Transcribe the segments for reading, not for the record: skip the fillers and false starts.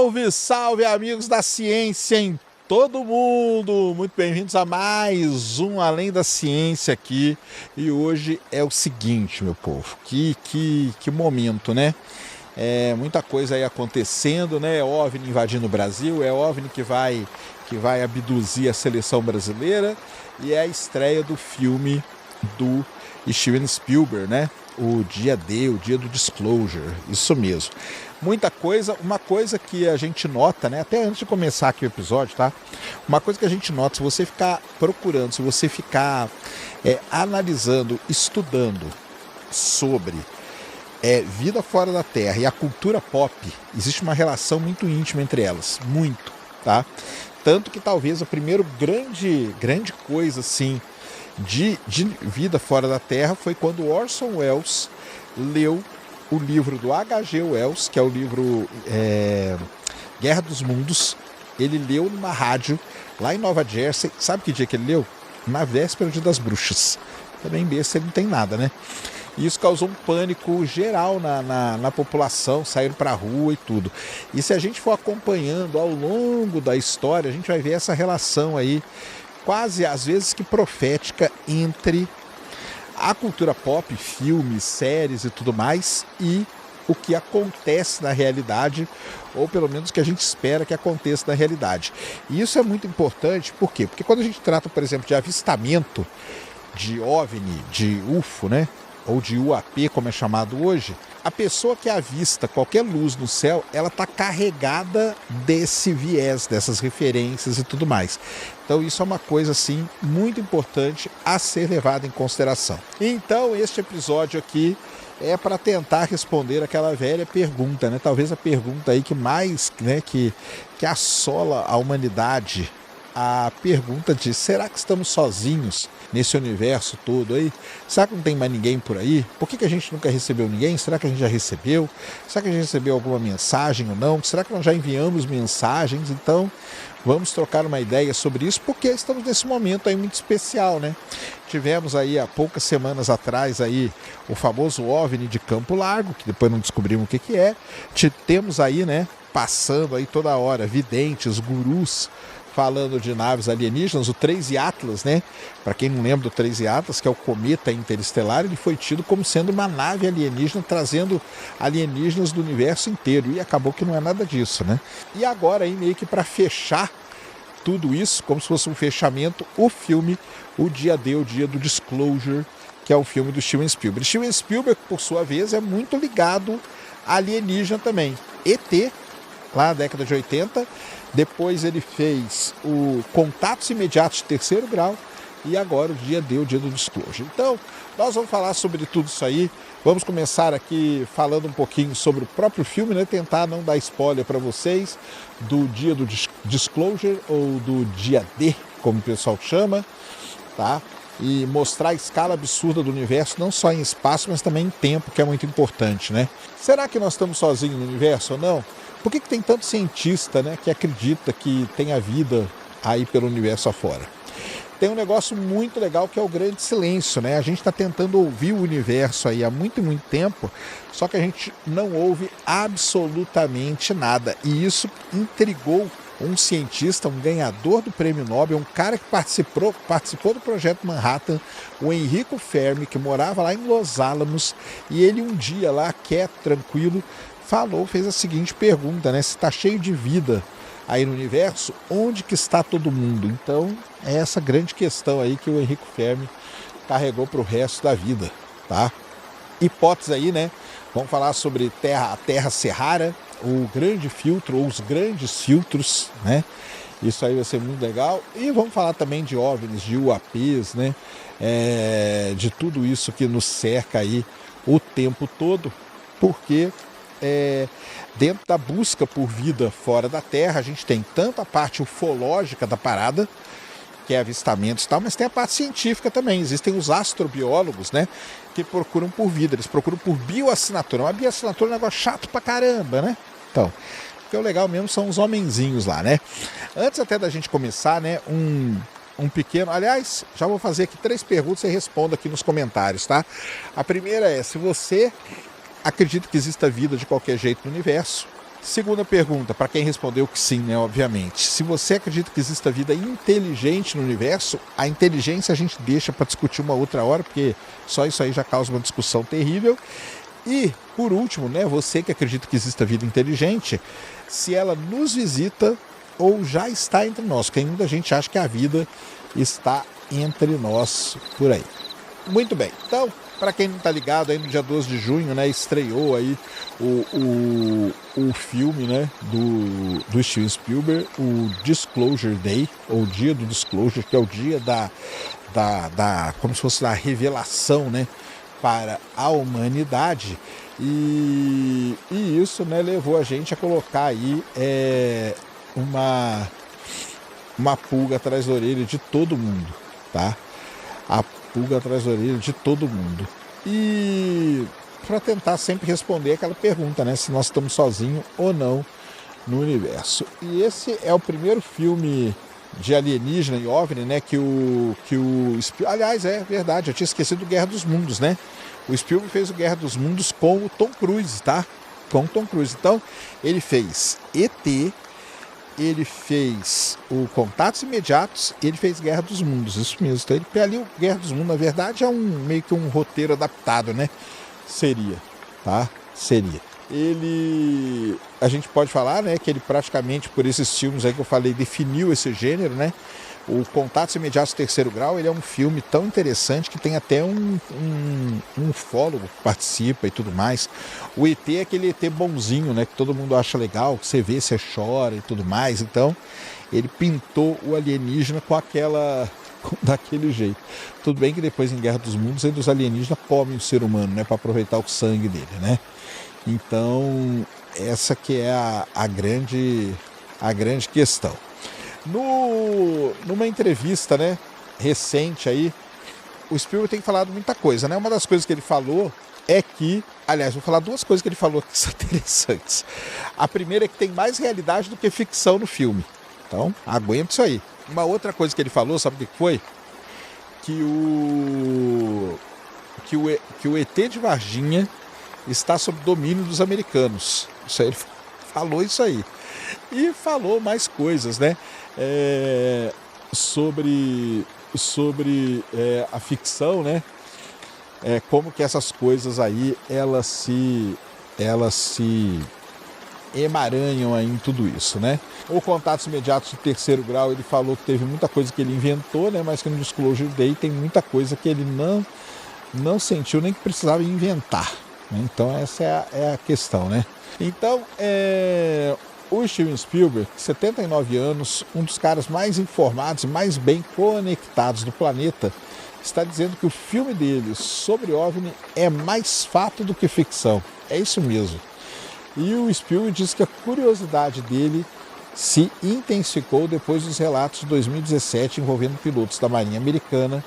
Salve, salve, amigos da ciência em todo mundo! Muito bem-vindos a mais um Além da Ciência aqui. E hoje é o seguinte, meu povo, que momento, né? Muita coisa aí acontecendo, né? É OVNI invadindo o Brasil, é OVNI que vai abduzir a seleção brasileira e é a estreia do filme do Steven Spielberg, né? O dia D, o dia do Disclosure, isso mesmo. Muita coisa, uma coisa que a gente nota, né? Até antes de começar aqui o episódio, tá? Uma coisa que a gente nota, se você ficar procurando, se você ficar analisando, estudando sobre vida fora da Terra e a cultura pop, existe uma relação muito íntima entre elas, muito, tá? Tanto que talvez a primeira grande coisa, assim, de vida fora da Terra foi quando Orson Welles leu o livro do H.G. Wells, que é o livro Guerra dos Mundos. Ele leu numa rádio lá em Nova Jersey. Sabe que dia que ele leu? Na véspera do Dia das Bruxas. Também besta, ele não tem nada, né? E isso causou um pânico geral na população, saíram para a rua e tudo. E se a gente for acompanhando ao longo da história, a gente vai ver essa relação aí, quase às vezes que profética, entre a cultura pop, filmes, séries e tudo mais, e o que acontece na realidade, ou pelo menos o que a gente espera que aconteça na realidade. E isso é muito importante, por quê? Porque quando a gente trata, por exemplo, de avistamento de OVNI, de UFO, né? Ou de UAP, como é chamado hoje, a pessoa que avista qualquer luz no céu, ela está carregada desse viés, dessas referências e tudo mais. Então isso é uma coisa, assim, muito importante a ser levada em consideração. Então este episódio aqui é para tentar responder aquela velha pergunta, né? Talvez a pergunta aí que mais, né, que assola a humanidade, a pergunta de: será que estamos sozinhos nesse universo todo aí? Será que não tem mais ninguém por aí? Por que a gente nunca recebeu ninguém? Será que a gente já recebeu? Será que a gente recebeu alguma mensagem ou não? Será que nós já enviamos mensagens? Então, vamos trocar uma ideia sobre isso, porque estamos nesse momento aí muito especial, né? Tivemos aí há poucas semanas atrás aí o famoso OVNI de Campo Largo, que depois não descobrimos o que é. Temos aí, né, passando aí toda hora videntes, gurus, falando de naves alienígenas, o 13 Atlas, né? Para quem não lembra do 13 Atlas, que é o cometa interestelar, ele foi tido como sendo uma nave alienígena, trazendo alienígenas do universo inteiro, e acabou que não é nada disso, né? E agora aí, meio que para fechar tudo isso, como se fosse um fechamento, o filme O Dia D, o Dia do Disclosure, que é o filme do Steven Spielberg. Steven Spielberg, por sua vez, é muito ligado a alienígena também. ET, lá na década de 80, depois ele fez o Contatos Imediatos de Terceiro Grau e agora o Dia D, o Dia do Disclosure. Então, nós vamos falar sobre tudo isso aí. Vamos começar aqui falando um pouquinho sobre o próprio filme, né? Tentar não dar spoiler para vocês do Dia do Disclosure, ou do Dia D, como o pessoal chama, tá? E mostrar a escala absurda do universo, não só em espaço, mas também em tempo, que é muito importante, né? Será que nós estamos sozinhos no universo ou não? Por que tem tanto cientista, né, que acredita que tem a vida aí pelo universo afora? Tem um negócio muito legal que é o grande silêncio, né? A gente está tentando ouvir o universo aí há muito tempo, só que a gente não ouve absolutamente nada. E isso intrigou um cientista, um ganhador do Prêmio Nobel, um cara que participou do Projeto Manhattan, o Enrico Fermi, que morava lá em Los Alamos, e ele um dia lá, quieto, tranquilo, fez a seguinte pergunta, né? Se está cheio de vida aí no universo, onde que está todo mundo? Então, é essa grande questão aí que o Enrico Fermi carregou para o resto da vida, tá? Hipótese aí, né? Vamos falar sobre a Terra Serrara, o grande filtro, ou os grandes filtros, né? Isso aí vai ser muito legal. E vamos falar também de OVNIs, de UAPs, né? De tudo isso que nos cerca aí o tempo todo, porque dentro da busca por vida fora da Terra, a gente tem tanto a parte ufológica da parada, que é avistamentos e tal, mas tem a parte científica também. Existem os astrobiólogos, né, que procuram por vida, eles procuram por bioassinatura. Uma bioassinatura é um negócio chato pra caramba, né? Então, o que é legal mesmo são os homenzinhos lá, né? Antes até da gente começar, né, um pequeno... Aliás, já vou fazer aqui 3 perguntas e responda aqui nos comentários, tá? A primeira é: se você acredita que exista vida de qualquer jeito no universo, Segunda pergunta, para quem respondeu que sim, né, obviamente. Se você acredita que exista vida inteligente no universo, a inteligência a gente deixa para discutir uma outra hora, porque só isso aí já causa uma discussão terrível. E, por último, né, você que acredita que exista vida inteligente, se ela nos visita ou já está entre nós, porque muita gente acha que a vida está entre nós por aí. Muito bem, então, para quem não está ligado, aí no dia 12 de junho, né, estreou aí o filme, né, do Steven Spielberg, o Disclosure Day, ou Dia do Disclosure, que é o dia como se fosse da revelação, né, para a humanidade. E isso, né, levou a gente a colocar aí uma pulga atrás da orelha de todo mundo, tá? A pulga atrás da orelha de todo mundo. E para tentar sempre responder aquela pergunta, né, se nós estamos sozinhos ou não no universo. E esse é o primeiro filme de alienígena e OVNI, né, aliás, é verdade, eu tinha esquecido do Guerra dos Mundos, né? O Spielberg fez o Guerra dos Mundos com o Tom Cruise, tá? Com o Tom Cruise. Então, ele fez ET, ele fez o Contatos Imediatos e ele fez Guerra dos Mundos, isso mesmo. Então, ele ali o Guerra dos Mundos, na verdade, é meio que um roteiro adaptado, né? Seria, tá? Seria. A gente pode falar, né, que ele praticamente, por esses filmes aí que eu falei, definiu esse gênero, né? O Contatos Imediatos Terceiro Grau, ele é um filme tão interessante que tem até um ufólogo que participa e tudo mais. O ET é aquele ET bonzinho, né, que todo mundo acha legal, que você vê, você chora e tudo mais. Então, ele pintou o alienígena daquele jeito. Tudo bem que depois em Guerra dos Mundos, os alienígenas comem o ser humano, né, para aproveitar o sangue dele, né? Então, essa que é a grande questão. Numa entrevista, né, recente aí, o Spielberg tem falado muita coisa, né? Uma das coisas que ele falou é que, aliás, vou falar duas coisas que ele falou que são interessantes. A primeira é que tem mais realidade do que ficção no filme. Então, aguenta isso aí. Uma outra coisa que ele falou, sabe o que foi? Que o ET de Varginha está sob domínio dos americanos. Isso aí, ele falou isso aí. E falou mais coisas, né? Sobre a ficção, né? Como que essas coisas aí elas se emaranham aí em tudo isso, né? O Contatos Imediatos do Terceiro Grau, ele falou que teve muita coisa que ele inventou, né? Mas que no Disclosure Day tem muita coisa que ele não sentiu nem que precisava inventar, né? Então essa é a questão, né? Então, o Steven Spielberg, 79 anos, um dos caras mais informados e mais bem conectados do planeta, está dizendo que o filme dele sobre OVNI é mais fato do que ficção. É isso mesmo. E o Spielberg diz que a curiosidade dele se intensificou depois dos relatos de 2017 envolvendo pilotos da Marinha Americana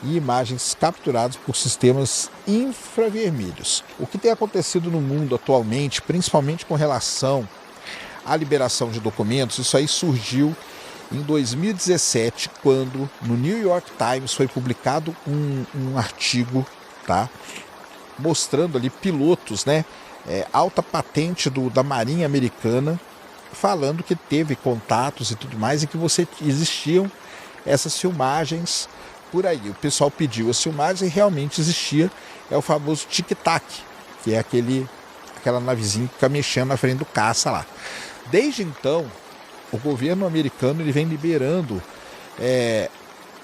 e imagens capturadas por sistemas infravermelhos. O que tem acontecido no mundo atualmente, principalmente com relação à liberação de documentos, isso aí surgiu em 2017, quando no New York Times foi publicado um artigo, tá, mostrando ali pilotos, né, alta patente da Marinha Americana, falando que teve contatos e tudo mais, e que existiam essas filmagens por aí. O pessoal pediu as filmagens e realmente existia. É o famoso tic-tac, que é aquela navezinha que fica mexendo na frente do caça lá. Desde então, o governo americano ele vem liberando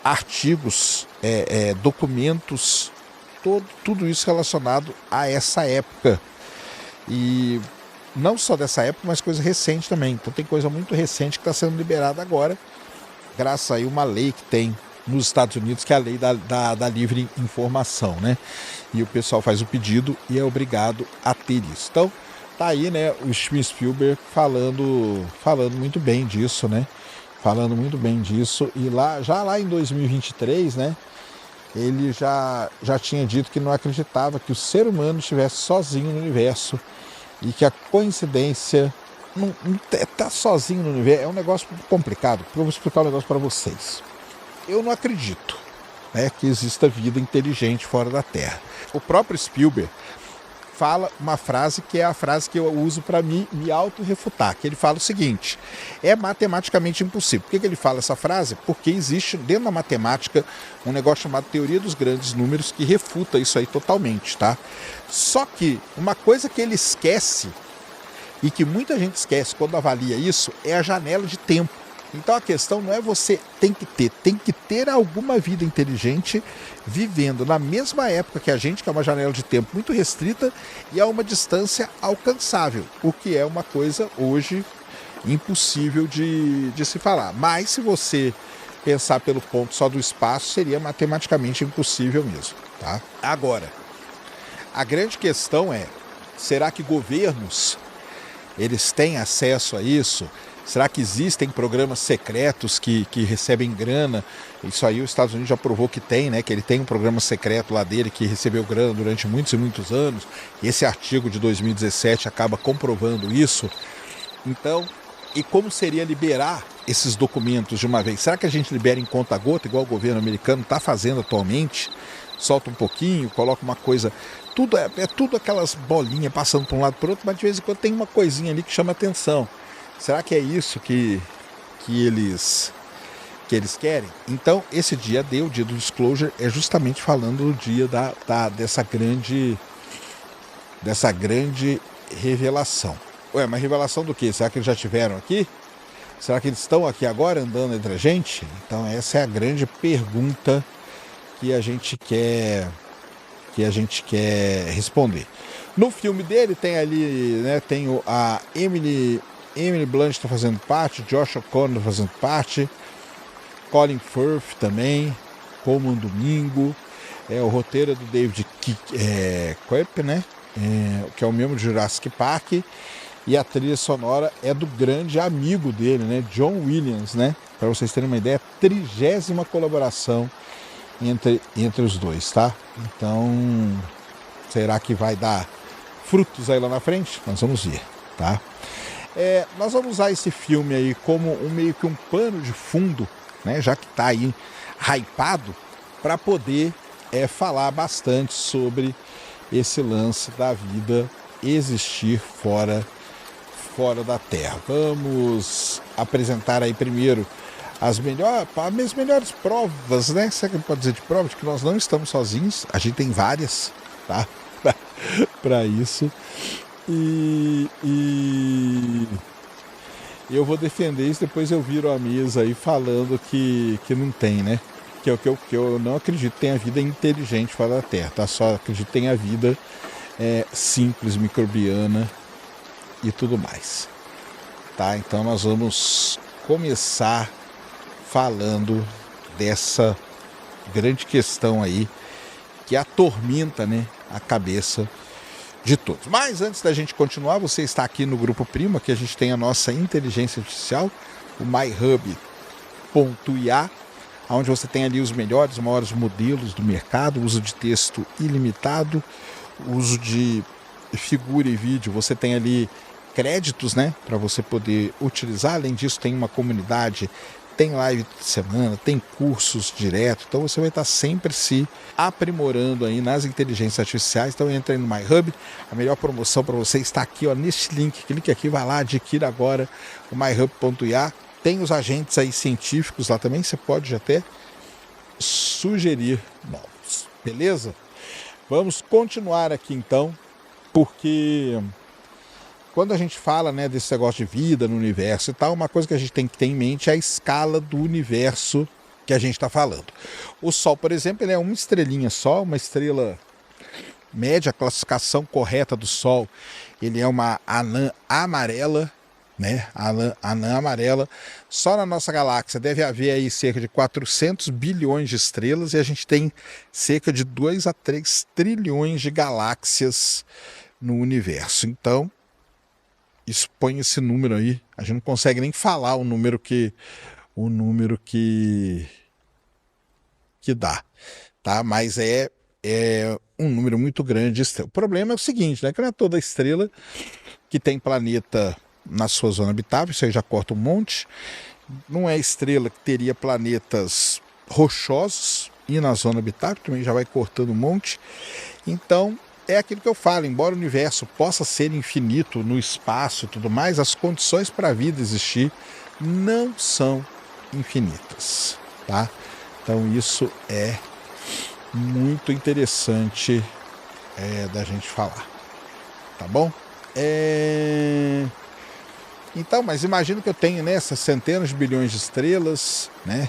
artigos, documentos, tudo isso relacionado a essa época. E não só dessa época, mas coisa recente também. Então tem coisa muito recente que está sendo liberada agora, graças a uma lei que tem nos Estados Unidos, que é a lei da livre informação, né? E o pessoal faz o pedido e é obrigado a ter isso. Então, tá aí, né, o Steven Spielberg falando muito bem disso, né? Falando muito bem disso. E já lá em 2023, né, ele já tinha dito que não acreditava que o ser humano estivesse sozinho no universo e que a coincidência não tá sozinho no universo é um negócio complicado. Eu vou explicar um negócio para vocês. Eu não acredito, né, que exista vida inteligente fora da Terra. O próprio Spielberg fala uma frase que é a frase que eu uso para me auto-refutar, que ele fala o seguinte: é matematicamente impossível. Por que ele fala essa frase? Porque existe dentro da matemática um negócio chamado teoria dos grandes números que refuta isso aí totalmente, tá? Só que uma coisa que ele esquece e que muita gente esquece quando avalia isso é a janela de tempo. Então a questão não é você tem que ter alguma vida inteligente vivendo na mesma época que a gente, que é uma janela de tempo muito restrita e a uma distância alcançável, o que é uma coisa hoje impossível de se falar. Mas se você pensar pelo ponto só do espaço, seria matematicamente impossível mesmo, tá? Agora, a grande questão é, será que governos eles têm acesso a isso? Será que existem programas secretos que recebem grana? Isso aí os Estados Unidos já provou que tem, né? Que ele tem um programa secreto lá dele que recebeu grana durante muitos e muitos anos. Esse artigo de 2017 acaba comprovando isso. Então, e como seria liberar esses documentos de uma vez? Será que a gente libera em conta-gota, igual o governo americano está fazendo atualmente? Solta um pouquinho, coloca uma coisa... Tudo é tudo aquelas bolinhas passando para um lado para o outro, mas de vez em quando tem uma coisinha ali que chama atenção. Será que é isso que eles querem? Então, esse dia D, o dia do disclosure, é justamente falando do dia dessa grande revelação. Ué, mas revelação do quê? Será que eles já estiveram aqui? Será que eles estão aqui agora andando entre a gente? Então, essa é a grande pergunta que a gente quer responder. No filme dele tem ali, né, tem a Emily Blunt está fazendo parte, Josh O'Connor está fazendo parte, Colin Firth também, Como um Domingo, o roteiro é do David Koepp, né, que é o mesmo de Jurassic Park, e a trilha sonora é do grande amigo dele, né, John Williams, né, para vocês terem uma ideia, 30ª colaboração entre os dois, tá? Então, será que vai dar frutos aí lá na frente? Nós vamos ver, tá? Nós vamos usar esse filme aí como meio que um pano de fundo, né, já que está aí hypado, para poder falar bastante sobre esse lance da vida existir fora da Terra. Vamos apresentar aí primeiro as melhores provas, né? Será que pode dizer de prova? De que nós não estamos sozinhos, a gente tem várias, tá? Para isso. E eu vou defender isso, depois eu viro a mesa aí falando que não tem, né? Que é o que eu não acredito que tenha vida inteligente fora da Terra, tá? Só acredito que tenha vida simples, microbiana e tudo mais, tá? Então nós vamos começar falando dessa grande questão aí que atormenta, né, a cabeça de todos. Mas antes da gente continuar, você está aqui no Grupo Prima, que a gente tem a nossa inteligência artificial, o myhub.ia, onde você tem ali os melhores, maiores modelos do mercado, uso de texto ilimitado, uso de figura e vídeo, você tem ali créditos, né, para você poder utilizar. Além disso, tem uma comunidade, tem live de semana, tem cursos direto, então você vai estar sempre se aprimorando aí nas inteligências artificiais. Então entra aí no MyHub, a melhor promoção para você está aqui, ó, nesse link, clique aqui, vai lá, adquira agora o myhub.ia. Tem os agentes aí científicos lá também, você pode até sugerir novos, beleza? Vamos continuar aqui então, porque quando a gente fala, né, desse negócio de vida no universo e tal, uma coisa que a gente tem que ter em mente é a escala do universo que a gente está falando. O Sol, por exemplo, ele é uma estrelinha só, uma estrela média, a classificação correta do Sol, ele é uma anã amarela, né, anã amarela. Só na nossa galáxia deve haver aí cerca de 400 bilhões de estrelas e a gente tem cerca de 2 a 3 trilhões de galáxias no universo. Então, isso põe esse número aí, a gente não consegue nem falar o número que dá, tá? Mas é um número muito grande de estrelas. O problema é o seguinte, né? Que não é toda estrela que tem planeta na sua zona habitável, isso aí já corta um monte. Não é estrela que teria planetas rochosos e na zona habitável, também já vai cortando um monte. Então, é aquilo que eu falo, embora o universo possa ser infinito no espaço e tudo mais, as condições para a vida existir não são infinitas, tá? Então isso é muito interessante da gente falar, tá bom? Então, mas imagina que eu tenho essas centenas de bilhões de estrelas, né?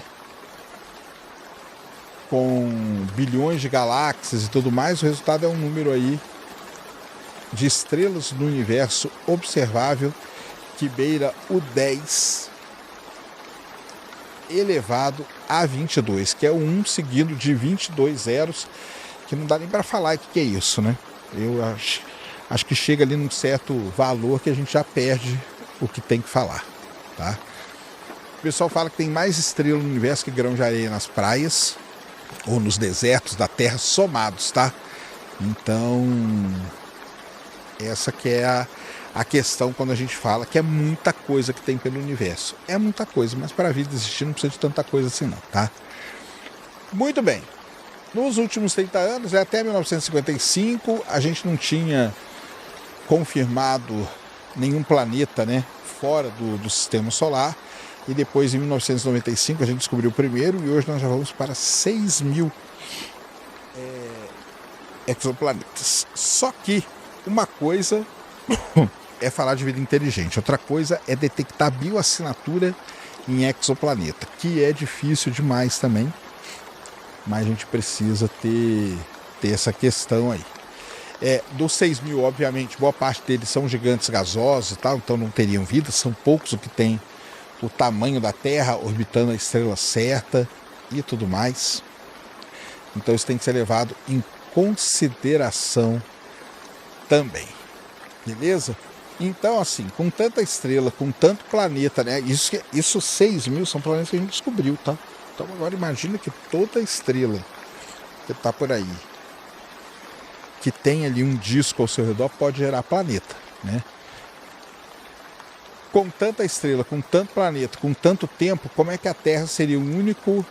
Com bilhões de galáxias e tudo mais, o resultado é um número aí de estrelas no universo observável que beira o 10 elevado a 22, que é o 1 seguido de 22 zeros, que não dá nem para falar o que é isso, né? Eu acho que chega ali num certo valor que a gente já perde o que tem que falar, tá? O pessoal fala que tem mais estrelas no universo que grão de areia nas praias ou nos desertos da Terra somados, tá? Então, essa que é a questão quando a gente fala que é muita coisa que tem pelo universo. É muita coisa, mas para a vida existir não precisa de tanta coisa assim não, tá? Muito bem. Nos últimos 30 anos, até 1955, a gente não tinha confirmado nenhum planeta, né, fora do sistema solar. E depois, em 1995, a gente descobriu o primeiro, e hoje nós já vamos para 6.000 exoplanetas. Só que uma coisa é falar de vida inteligente, outra coisa é detectar bioassinatura em exoplaneta, que é difícil demais também, mas a gente precisa ter essa questão aí. Dos 6.000, obviamente, boa parte deles são gigantes gasosos e tal, então não teriam vida, são poucos o que tem o tamanho da Terra, orbitando a estrela certa e tudo mais. Então isso tem que ser levado em consideração também. Beleza? Então, assim, com tanta estrela, com tanto planeta, né? Isso 6.000 são planetas que a gente descobriu, tá? Então agora imagina que toda estrela que está por aí, que tem ali um disco ao seu redor, pode gerar planeta, né? Com tanta estrela, com tanto planeta, com tanto tempo, como é que a Terra seria o único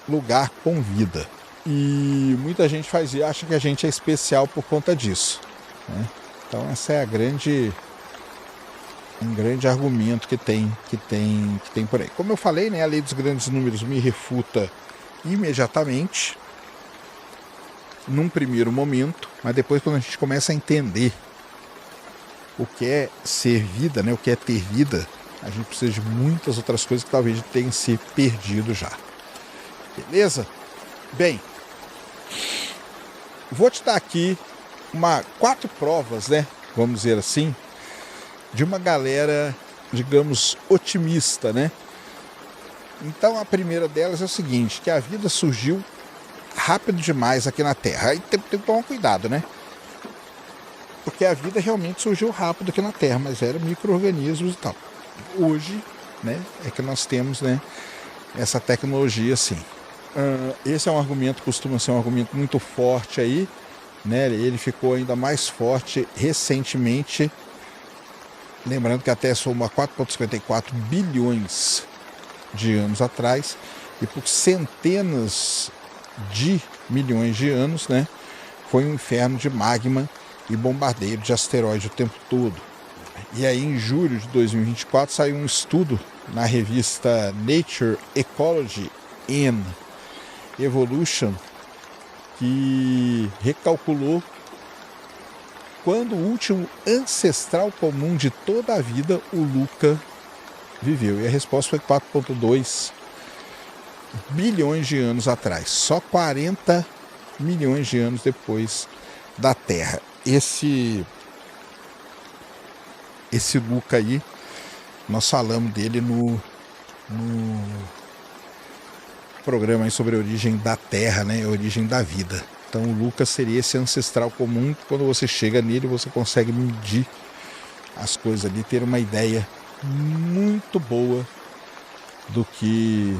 lugar com vida? E muita gente acha que a gente é especial por conta disso, né? Então essa é um grande argumento que tem por aí. Como eu falei, né, a lei dos grandes números me refuta imediatamente, num primeiro momento, mas depois quando a gente começa a entender o que é ser vida, né, o que é ter vida, a gente precisa de muitas outras coisas que talvez tenham se perdido já. Beleza? Bem, vou te dar aqui 4 provas, né, vamos dizer assim, de uma galera, digamos, otimista, né? Então a primeira delas é o seguinte, que a vida surgiu rápido demais aqui na Terra. Aí tem que tomar cuidado, né? Porque a vida realmente surgiu rápido aqui na Terra, mas eram micro-organismos e tal. Hoje, né, é que nós temos, né, essa tecnologia assim. Esse é um argumento, costuma ser um argumento muito forte aí, né? Ele ficou ainda mais forte recentemente, lembrando que a Terra somou a 4,54 bilhões de anos atrás, e por centenas de milhões de anos, né, foi um inferno de magma e bombardeio de asteroide o tempo todo. E aí, em julho de 2024, saiu um estudo na revista Nature Ecology and Evolution que recalculou quando o último ancestral comum de toda a vida, o Luca, viveu. E a resposta foi 4,2 bilhões de anos atrás. Só 40 milhões de anos depois da Terra. Esse Luca aí, nós falamos dele no programa aí sobre a origem da Terra, né? A origem da vida. Então o Luca seria esse ancestral comum. Quando você chega nele, você consegue medir as coisas ali, ter uma ideia muito boa do que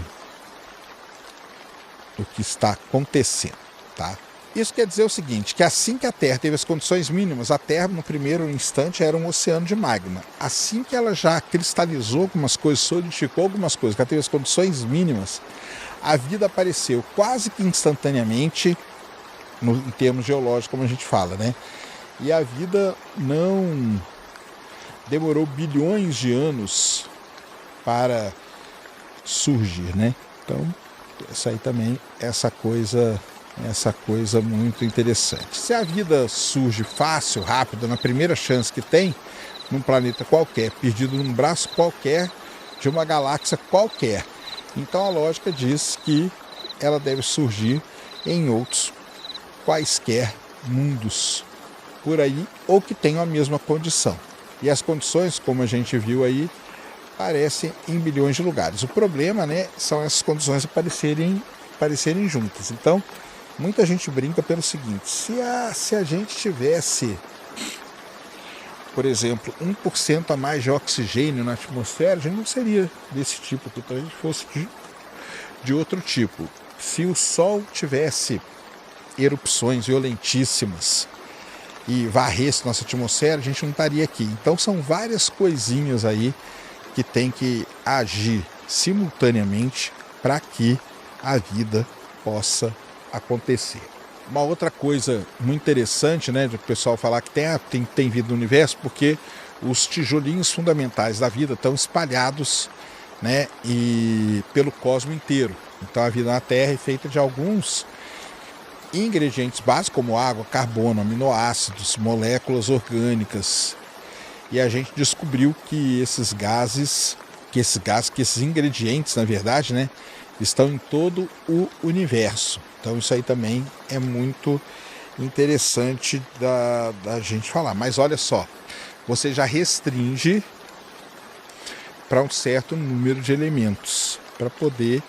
está acontecendo, tá? Isso quer dizer o seguinte, que assim que a Terra teve as condições mínimas, a Terra no primeiro instante era um oceano de magma. Assim que ela já cristalizou algumas coisas, solidificou algumas coisas, que ela teve as condições mínimas, a vida apareceu quase que instantaneamente em termos geológicos, como a gente fala, né? E a vida não demorou bilhões de anos para surgir, né? Então, essa aí também, essa coisa muito interessante. Se a vida surge fácil, rápido, na primeira chance que tem, num planeta qualquer, perdido num braço qualquer de uma galáxia qualquer, então a lógica diz que ela deve surgir em outros quaisquer mundos por aí, ou que tenham a mesma condição. E as condições, como a gente viu aí, aparecem em bilhões de lugares. O problema, né, são essas condições aparecerem juntas. Então, muita gente brinca pelo seguinte: se a gente tivesse, por exemplo, 1% a mais de oxigênio na atmosfera, a gente não seria desse tipo aqui, talvez a gente fosse de outro tipo. Se o Sol tivesse erupções violentíssimas e varresse nossa atmosfera, a gente não estaria aqui. Então são várias coisinhas aí que tem que agir simultaneamente para que a vida possa acontecer. Uma outra coisa muito interessante, né, de o pessoal falar que tem vida no universo, porque os tijolinhos fundamentais da vida estão espalhados, né, e pelo cosmos inteiro. Então a vida na Terra é feita de alguns ingredientes básicos, como água, carbono, aminoácidos, moléculas orgânicas. E a gente descobriu que esses ingredientes, na verdade, né, estão em todo o universo. Então isso aí também é muito interessante da gente falar. Mas olha só, você já restringe para um certo número de elementos para poder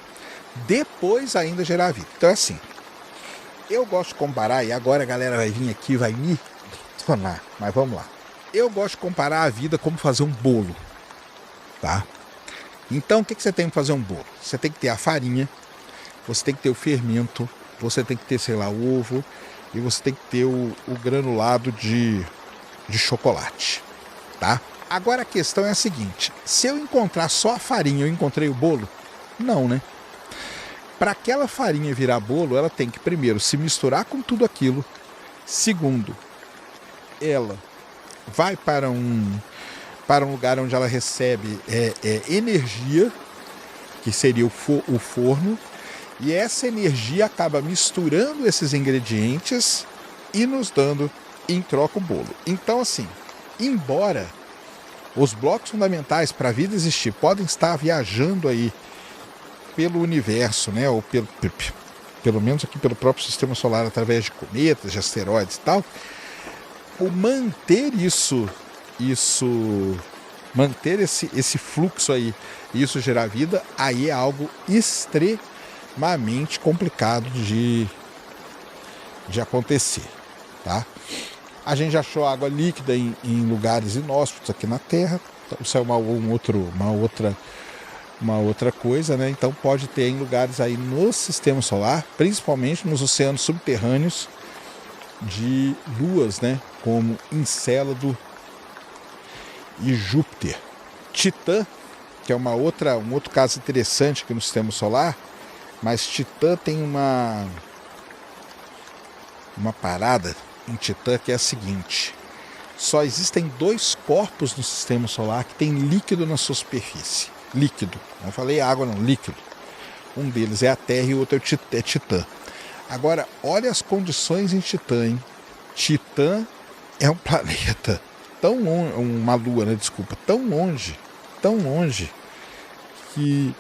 depois ainda gerar vida. Então é assim, eu gosto de comparar, e agora a galera vai vir aqui, vai me detonar, mas vamos lá. Eu gosto de comparar a vida como fazer um bolo, tá? Então o que você tem para fazer um bolo? Você tem que ter a farinha, você tem que ter o fermento, você tem que ter, sei lá, o ovo, e você tem que ter o granulado de chocolate, tá? Agora a questão é a seguinte: se eu encontrar só a farinha, eu encontrei o bolo? Não, né? Para aquela farinha virar bolo, ela tem que primeiro se misturar com tudo aquilo. Segundo, ela vai para um lugar onde ela recebe energia, que seria o forno, e essa energia acaba misturando esses ingredientes e nos dando em troca o bolo. Então, assim, embora os blocos fundamentais para a vida existir podem estar viajando aí pelo universo, né, ou pelo menos aqui pelo próprio sistema solar, através de cometas, de asteroides e tal, o manter manter esse fluxo aí, isso gerar vida, aí é algo extremamente complicado de acontecer, tá? A gente já achou água líquida em lugares inóspitos aqui na Terra, então isso é uma outra coisa, né? Então pode ter em lugares aí no sistema solar, principalmente nos oceanos subterrâneos, de luas, né, como Encélado e Júpiter. Titã, que é um outro caso interessante aqui no sistema solar, mas Titã tem uma parada em Titã que é a seguinte: só existem 2 corpos no sistema solar que tem líquido na sua superfície. Líquido, não falei água não, líquido. Um deles é a Terra e o outro é Titã. Agora, olha as condições em Titã, hein? Titã é um planeta tão longe, uma lua, né? Desculpa, tão longe, que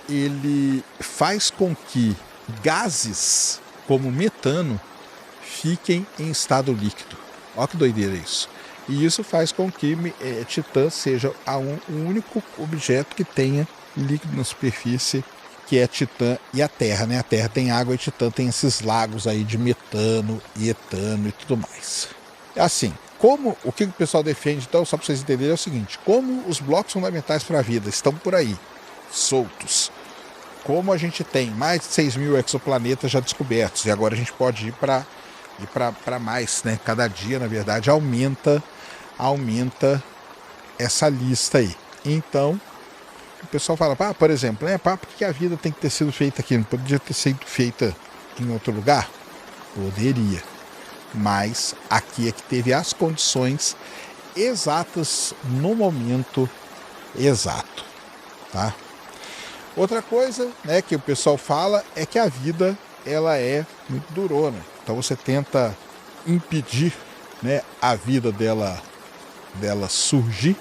ele faz com que gases como metano fiquem em estado líquido. Olha que doideira isso. E isso faz com que Titã seja o único objeto que tenha líquido na superfície, que é Titã e a Terra, né? A Terra tem água e Titã tem esses lagos aí de metano e etano e tudo mais. Assim, o que o pessoal defende, então, só para vocês entenderem, é o seguinte: como os blocos fundamentais para a vida estão por aí, soltos, como a gente tem mais de 6 mil exoplanetas já descobertos, e agora a gente pode ir para mais, né? Cada dia, na verdade, aumenta essa lista aí. Então, o pessoal fala, por exemplo, por que a vida tem que ter sido feita aqui? Não podia ter sido feita em outro lugar? Poderia. Mas aqui é que teve as condições exatas no momento exato, tá? Outra coisa, né, que o pessoal fala é que a vida ela é muito durona. Então você tenta impedir, né, a vida dela surgir,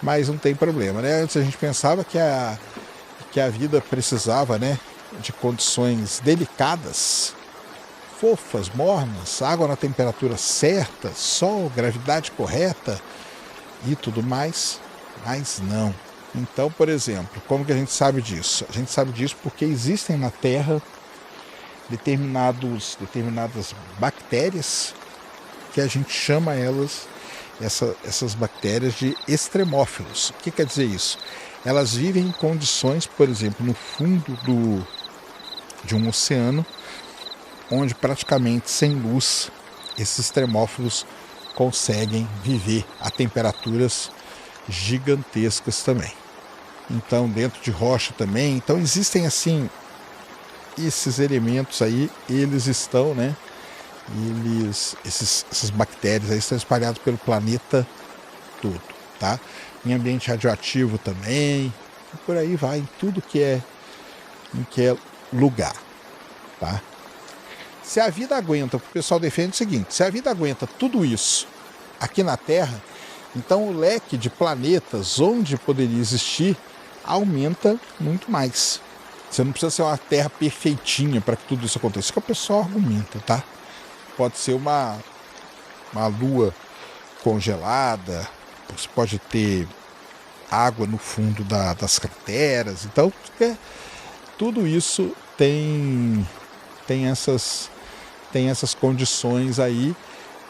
mas não tem problema, né? Antes a gente pensava que a vida precisava, né, de condições delicadas, fofas, mornas, água na temperatura certa, sol, gravidade correta e tudo mais, mas não. Então, por exemplo, como que a gente sabe disso? A gente sabe disso porque existem na Terra determinadas bactérias que a gente chama essas bactérias de extremófilos. O que quer dizer isso? Elas vivem em condições, por exemplo, no fundo de um oceano, onde praticamente sem luz esses extremófilos conseguem viver a temperaturas gigantescas também. Então, dentro de rocha também. Então, existem assim, esses elementos aí, eles estão, né? Essas bactérias aí estão espalhadas pelo planeta todo, tá? Em ambiente radioativo também, e por aí vai, em tudo que é lugar, tá? Se a vida aguenta, o pessoal defende o seguinte: se a vida aguenta tudo isso aqui na Terra, então o leque de planetas onde poderia existir aumenta muito mais. Você não precisa ser uma Terra perfeitinha para que tudo isso aconteça. Isso que o pessoal argumenta, tá? Pode ser uma lua congelada, você pode ter água no fundo das crateras. Então, tudo isso tem essas condições aí,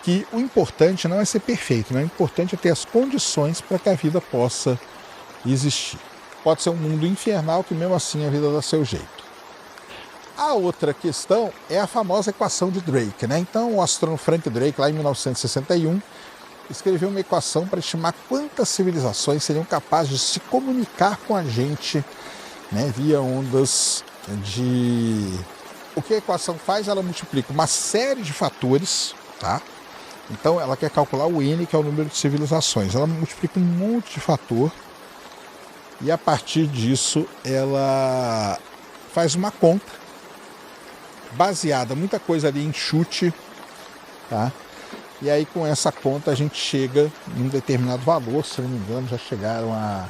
que o importante não é ser perfeito, né? O importante é ter as condições para que a vida possa existir. Pode ser um mundo infernal que mesmo assim a vida dá seu jeito. A outra questão é a famosa equação de Drake, né? Então o astrônomo Frank Drake, lá em 1961, escreveu uma equação para estimar quantas civilizações seriam capazes de se comunicar com a gente, né, via ondas de... O que a equação faz? Ela multiplica uma série de fatores, tá? Então ela quer calcular o N, que é o número de civilizações. Ela multiplica um monte de fator e a partir disso ela faz uma conta baseada, muita coisa ali em chute, tá? E aí com essa conta a gente chega em um determinado valor, se não me engano já chegaram a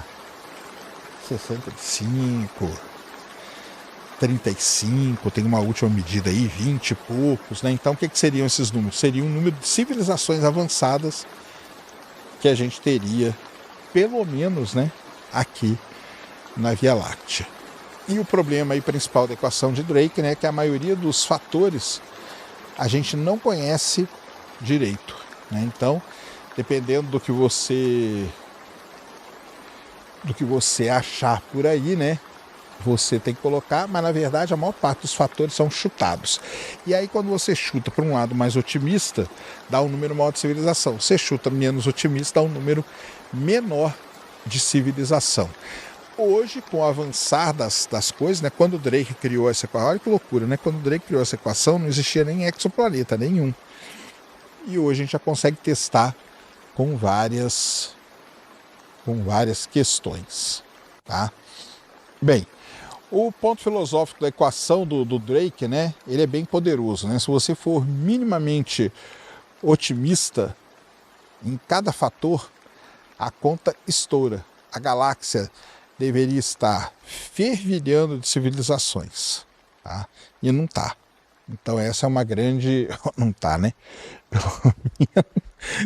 65, 35, tem uma última medida aí, 20 e poucos, né? Então o que seriam esses números? Seria um número de civilizações avançadas que a gente teria, pelo menos, né, aqui na Via Láctea. E o problema aí principal da equação de Drake, né, é que a maioria dos fatores a gente não conhece direito, né? Então, dependendo do que você achar por aí, né, você tem que colocar, mas na verdade a maior parte dos fatores são chutados. E aí quando você chuta para um lado mais otimista, dá um número maior de civilização. Você chuta menos otimista, dá um número menor de civilização. Hoje, com o avançar das coisas, né, quando o Drake criou essa equação, olha que loucura, né? Quando o Drake criou essa equação, não existia nem exoplaneta nenhum. E hoje a gente já consegue testar com várias questões, tá? Bem, o ponto filosófico da equação do Drake, né, ele é bem poderoso, né? Se você for minimamente otimista em cada fator, a conta estoura. A galáxia deveria estar fervilhando de civilizações, tá? E não está. Então essa é uma grande... Não está, né? Pelo menos,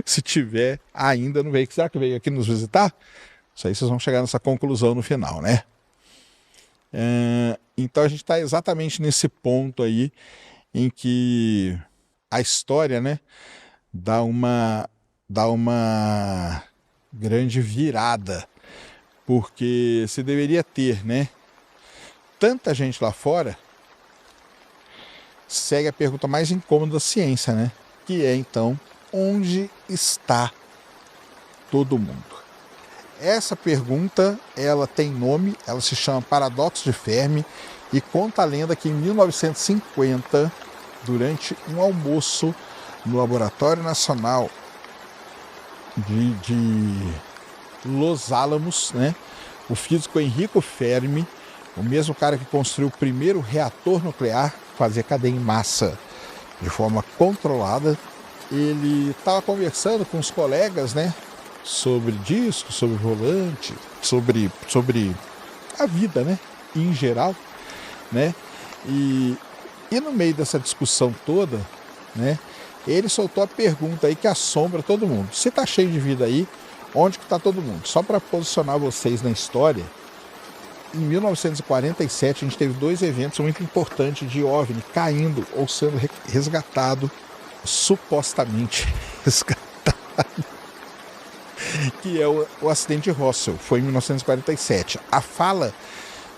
se tiver, ainda não veio. Será que veio aqui nos visitar? Isso aí vocês vão chegar nessa conclusão no final, né? Então a gente está exatamente nesse ponto aí em que a história, né, dá uma grande virada, porque se deveria ter, né, tanta gente lá fora, segue a pergunta mais incômoda da ciência, né, que é então, onde está todo mundo? Essa pergunta, ela tem nome, ela se chama Paradoxo de Fermi, E conta a lenda que em 1950, durante um almoço no Laboratório Nacional de Los Alamos, né, o físico Enrico Fermi, o mesmo cara que construiu o primeiro reator nuclear, fazia cadeia em massa de forma controlada, ele estava conversando com os colegas, né, sobre disco, sobre volante, sobre a vida, né, em geral, né, e no meio dessa discussão toda, né, ele soltou a pergunta aí que assombra todo mundo: se tá cheio de vida aí, onde que tá todo mundo? Só para posicionar vocês na história, em 1947 a gente teve 2 eventos muito importantes de OVNI caindo ou sendo resgatado, supostamente resgatado, que é o acidente de Roswell, foi em 1947. A fala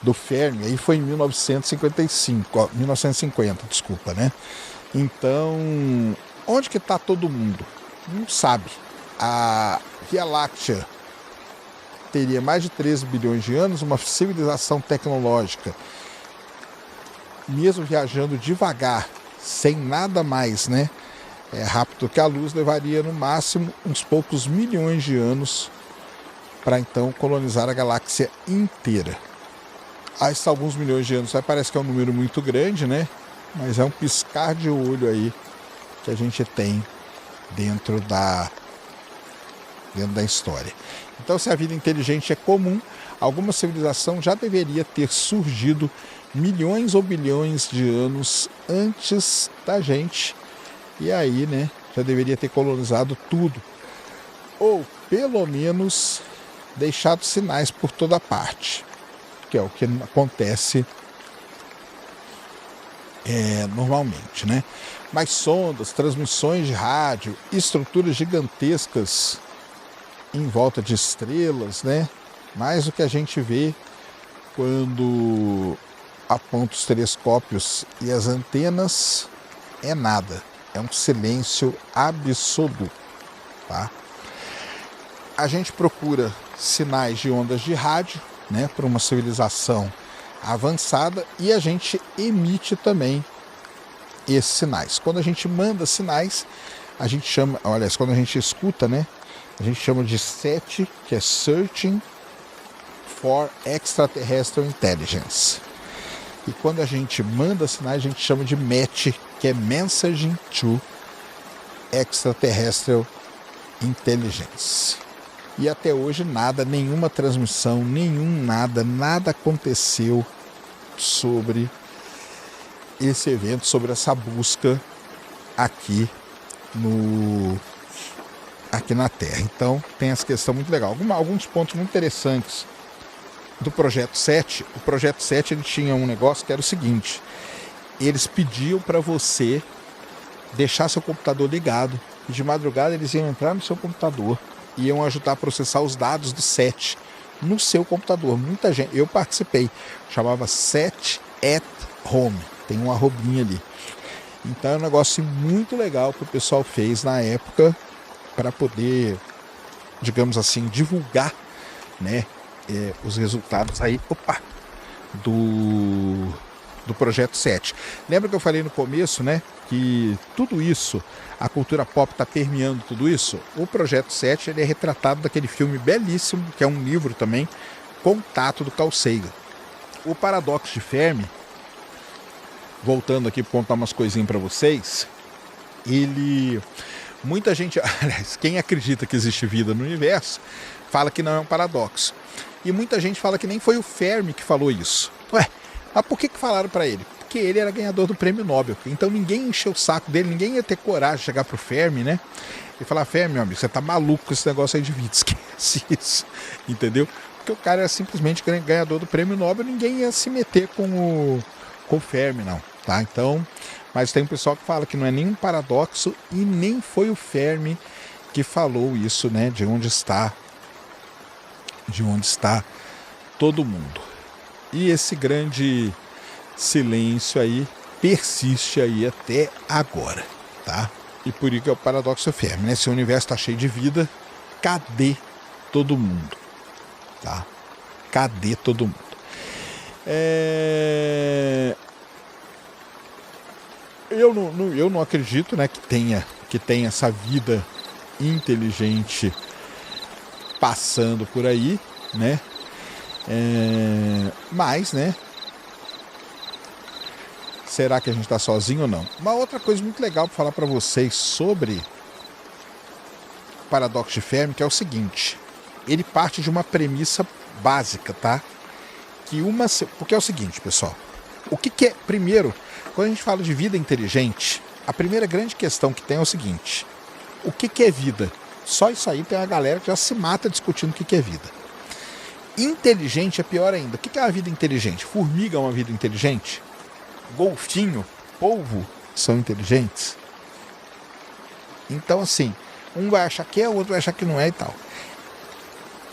do Fermi aí foi em 1950, desculpa, né? Então, onde que está todo mundo? Não sabe. A Via Láctea teria mais de 13 bilhões de anos, uma civilização tecnológica, mesmo viajando devagar, sem nada mais, né, rápido que a luz, levaria no máximo uns poucos milhões de anos para então colonizar a galáxia inteira. Há alguns milhões de anos, parece que é um número muito grande, né? Mas é um piscar de olho aí que a gente tem dentro da história. Então, se a vida inteligente é comum, alguma civilização já deveria ter surgido milhões ou bilhões de anos antes da gente, e aí, né, já deveria ter colonizado tudo, ou pelo menos deixado sinais por toda parte, que é o que acontece normalmente, né? Mas sondas, transmissões de rádio, estruturas gigantescas em volta de estrelas, né? Mais do que a gente vê quando aponta os telescópios e as antenas, é nada, é um silêncio absoluto, tá? A gente procura sinais de ondas de rádio, né, para uma civilização avançada, e a gente emite também esses sinais. Quando a gente manda sinais, a gente chama, olha, quando a gente escuta, né, a gente chama de SET, que é Searching for Extraterrestrial Intelligence. E quando a gente manda sinais, a gente chama de MET, que é Messaging to Extraterrestrial Intelligence. E até hoje nada, nenhuma transmissão, nada aconteceu sobre esse evento, sobre essa busca aqui na Terra. Então tem essa questão muito legal. Alguns pontos muito interessantes do Projeto 7. O Projeto 7 ele tinha um negócio que era o seguinte: eles pediam para você deixar seu computador ligado, e de madrugada eles iam entrar no seu computador, iam ajudar a processar os dados do SET no seu computador. Muita gente, eu participei, chamava SET at Home, tem um arrobinha ali. Então é um negócio muito legal que o pessoal fez na época para poder, digamos assim, divulgar, né, os resultados aí, do Projeto 7. Lembra que eu falei no começo, né, que tudo isso, a cultura pop está permeando tudo isso? O Projeto 7 ele é retratado naquele filme belíssimo, que é um livro também, Contato, do Carl Sagan. O paradoxo de Fermi, voltando aqui para contar umas coisinhas para vocês, muita gente, aliás, quem acredita que existe vida no universo, fala que não é um paradoxo. E muita gente fala que nem foi o Fermi que falou isso. Ué, mas por que falaram para ele? Porque ele era ganhador do prêmio Nobel. Então ninguém encheu o saco dele, ninguém ia ter coragem de chegar pro Fermi, né? E falar: Fermi, meu amigo, você tá maluco com esse negócio aí de vida, esquece isso, entendeu? Porque o cara era simplesmente ganhador do prêmio Nobel, ninguém ia se meter com o Fermi, não, tá? Então, mas tem um pessoal que fala que não é nenhum paradoxo e nem foi o Fermi que falou isso, né? De onde está todo mundo. E esse grande silêncio aí persiste aí até agora, tá? E por isso que é o paradoxo Fermi, né? Se o universo está cheio de vida, cadê todo mundo? Tá? Cadê todo mundo? Eu não acredito, né, que tenha essa vida inteligente passando por aí, né? Mas, né? Será que a gente está sozinho ou não? Uma outra coisa muito legal para falar para vocês sobre paradoxo de Fermi, que é o seguinte: ele parte de uma premissa básica, tá? Porque é o seguinte, pessoal. O que é, primeiro, quando a gente fala de vida inteligente, a primeira grande questão que tem é o seguinte: o que é vida? Só isso aí tem uma galera que já se mata discutindo o que é vida. Inteligente é pior ainda. O que é uma vida inteligente? Formiga é uma vida inteligente? Golfinho, polvo são inteligentes? Então, assim, um vai achar que é, o outro vai achar que não é e tal.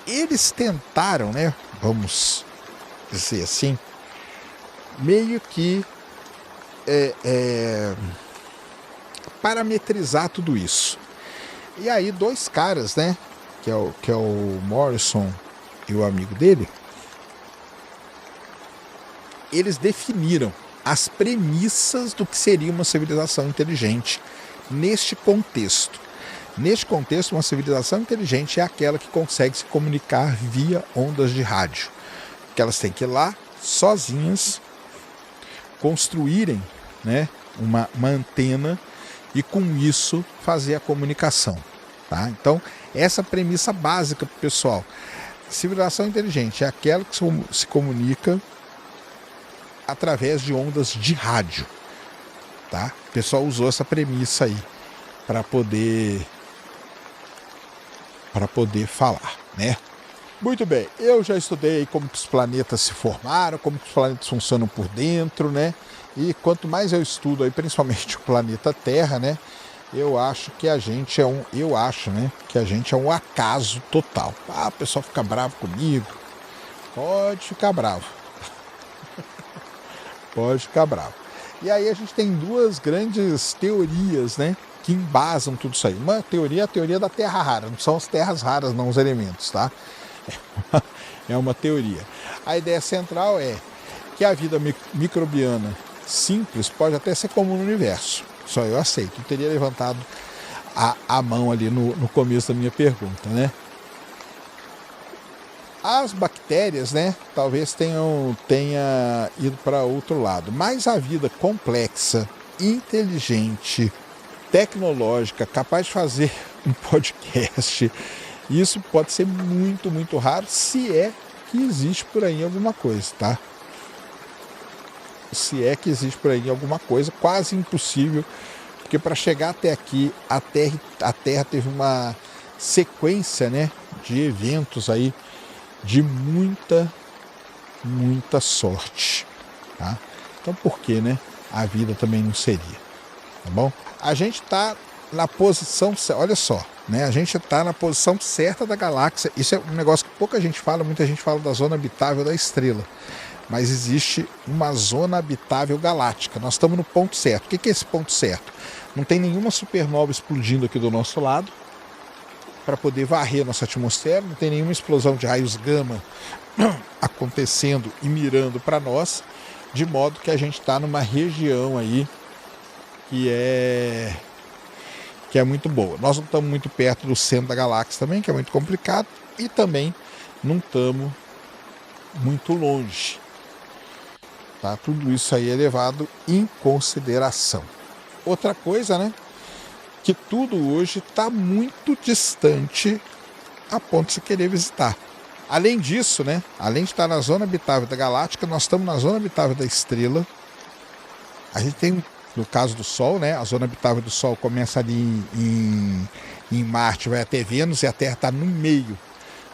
Eles tentaram, né, vamos dizer assim, meio que parametrizar tudo isso. E aí dois caras, né, que é o Morrison e o amigo dele, eles definiram as premissas do que seria uma civilização inteligente neste contexto. Neste contexto, uma civilização inteligente é aquela que consegue se comunicar via ondas de rádio. Que elas têm que ir lá, sozinhas, construírem, né, uma antena e com isso fazer a comunicação. Tá? Então, essa premissa básica para o pessoal. Civilização inteligente é aquela que se comunica através de ondas de rádio. Tá? O pessoal usou essa premissa aí para poder falar, né? Muito bem, eu já estudei como que os planetas se formaram, como que os planetas funcionam por dentro, né? E quanto mais eu estudo aí, principalmente o planeta Terra, né? Eu acho que a gente é um acaso total. Ah, o pessoal fica bravo comigo. Pode ficar bravo. Pode ficar bravo. E aí a gente tem duas grandes teorias, né, que embasam tudo isso aí. Uma teoria é a teoria da terra rara. Não são as terras raras, não os elementos, tá? É uma teoria. A ideia central é que a vida microbiana simples pode até ser comum no universo. Só eu aceito. Eu teria levantado a mão ali no começo da minha pergunta, né? As bactérias, né, talvez tenha ido para outro lado. Mas a vida complexa, inteligente, tecnológica, capaz de fazer um podcast, isso pode ser muito, muito raro, se é que existe por aí alguma coisa, tá? Se é que existe por aí alguma coisa, quase impossível, porque para chegar até aqui, a Terra teve uma sequência, né, de eventos aí, de muita, muita sorte, tá? Então por que, né, a vida também não seria, tá bom? A gente está na posição, olha só, né? A gente está na posição certa da galáxia. Isso é um negócio que pouca gente fala, muita gente fala da zona habitável da estrela. Mas existe uma zona habitável galáctica. Nós estamos no ponto certo. O que é esse ponto certo? Não tem nenhuma supernova explodindo aqui do nosso lado para poder varrer a nossa atmosfera, não tem nenhuma explosão de raios gama acontecendo e mirando para nós, de modo que a gente está numa região aí que é muito boa. Nós não estamos muito perto do centro da galáxia também, que é muito complicado, e também não estamos muito longe. Tá? Tudo isso aí é levado em consideração. Outra coisa, né? Que tudo hoje está muito distante a ponto de se querer visitar. Além disso, né? Além de estar na zona habitável da galáctica, nós estamos na zona habitável da estrela. A gente tem, no caso do Sol, né? A zona habitável do Sol começa ali em Marte, vai até Vênus, e a Terra está no meio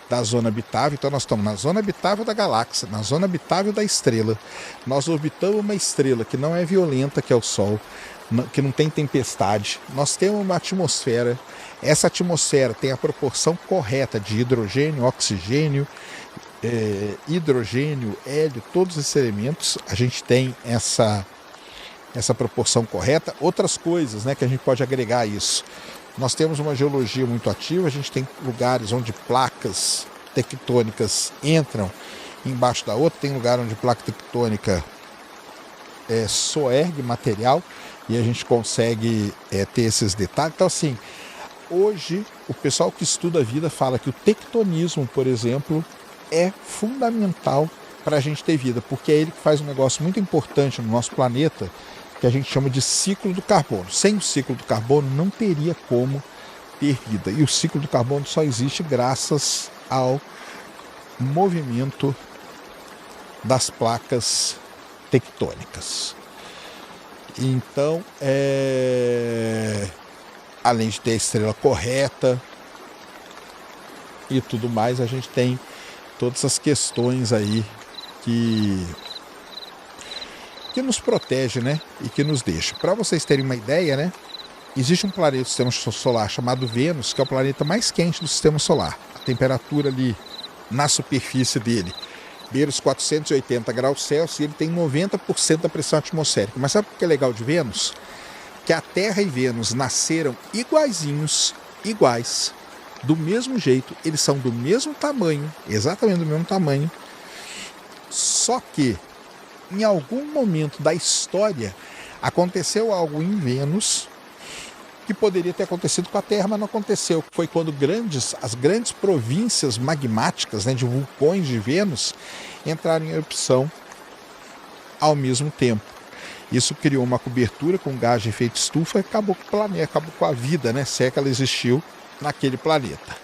da zona habitável. Então nós estamos na zona habitável da galáxia, na zona habitável da estrela. Nós orbitamos uma estrela que não é violenta, que é o Sol, que não tem tempestade. Nós temos uma atmosfera. Essa atmosfera tem a proporção correta de hidrogênio, oxigênio, hidrogênio, hélio, todos esses elementos. A gente tem essa proporção correta. Outras coisas, né, que a gente pode agregar a isso. Nós temos uma geologia muito ativa, a gente tem lugares onde placas tectônicas entram embaixo da outra, tem lugar onde a placa tectônica soergue material e a gente consegue ter esses detalhes. Então, assim, hoje o pessoal que estuda a vida fala que o tectonismo, por exemplo, é fundamental para a gente ter vida, porque é ele que faz um negócio muito importante no nosso planeta, que a gente chama de ciclo do carbono. Sem o ciclo do carbono não teria como ter vida. E o ciclo do carbono só existe graças ao movimento das placas tectônicas. Então, além de ter a estrela correta e tudo mais, a gente tem todas essas questões aí que nos protege, né? E que nos deixa. Para vocês terem uma ideia, né? Existe um planeta do sistema solar chamado Vênus, que é o planeta mais quente do sistema solar. A temperatura ali na superfície dele beira os 480 graus Celsius e ele tem 90% da pressão atmosférica. Mas sabe o que é legal de Vênus? Que a Terra e Vênus nasceram iguais, do mesmo jeito, eles são do mesmo tamanho, exatamente do mesmo tamanho, só que em algum momento da história aconteceu algo em Vênus que poderia ter acontecido com a Terra, mas não aconteceu. Foi quando as grandes províncias magmáticas, né, de vulcões de Vênus entraram em erupção ao mesmo tempo. Isso criou uma cobertura com gás de efeito estufa e acabou com o planeta, acabou com a vida, né, se é que ela existiu naquele planeta.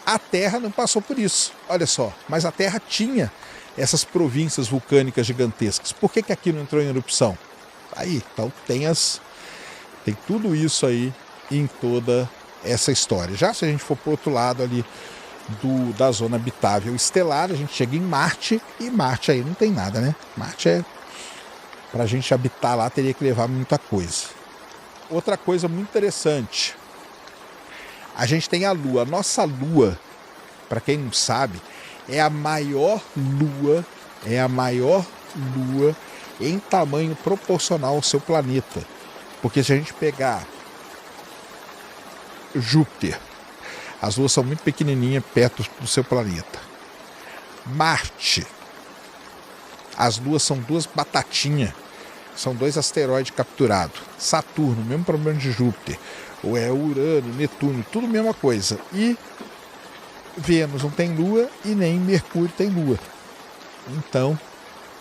A Terra não passou por isso, olha só, mas a Terra tinha essas províncias vulcânicas gigantescas. Por que aqui não entrou em erupção? Aí, então tem tudo isso aí em toda essa história. Já se a gente for para o outro lado ali da zona habitável estelar, a gente chega em Marte, e Marte aí não tem nada, né? Marte para a gente habitar lá teria que levar muita coisa. Outra coisa muito interessante, a gente tem a Lua. A nossa Lua, para quem não sabe, é a maior lua em tamanho proporcional ao seu planeta. Porque se a gente pegar Júpiter, as luas são muito pequenininhas perto do seu planeta. Marte, as luas são duas batatinhas, são 2 asteroides capturados. Saturno, mesmo problema de Júpiter. Ou Urano, Netuno, tudo a mesma coisa. E Vênus não tem lua e nem Mercúrio tem lua. Então,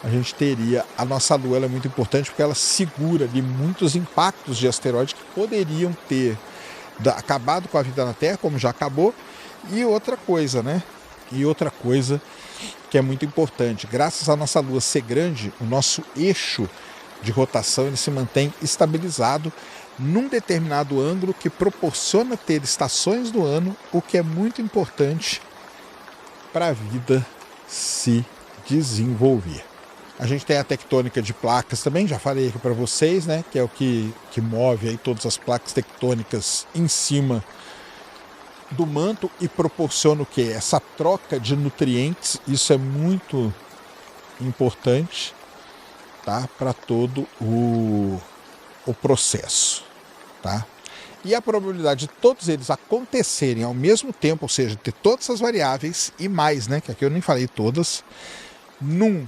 a gente teria... A nossa lua ela é muito importante porque ela segura ali muitos impactos de asteroides que poderiam ter acabado com a vida na Terra, como já acabou. E outra coisa, né? E outra coisa que é muito importante. Graças à nossa lua ser grande, o nosso eixo de rotação ele se mantém estabilizado num determinado ângulo que proporciona ter estações do ano, o que é muito importante para a vida se desenvolver. A gente tem a tectônica de placas também, já falei aqui para vocês, né, que é o que move aí todas as placas tectônicas em cima do manto e proporciona o quê? Essa troca de nutrientes. Isso é muito importante, tá, para todo o processo, tá? E a probabilidade de todos eles acontecerem ao mesmo tempo, ou seja, ter todas essas variáveis e mais, né, que aqui eu nem falei todas, num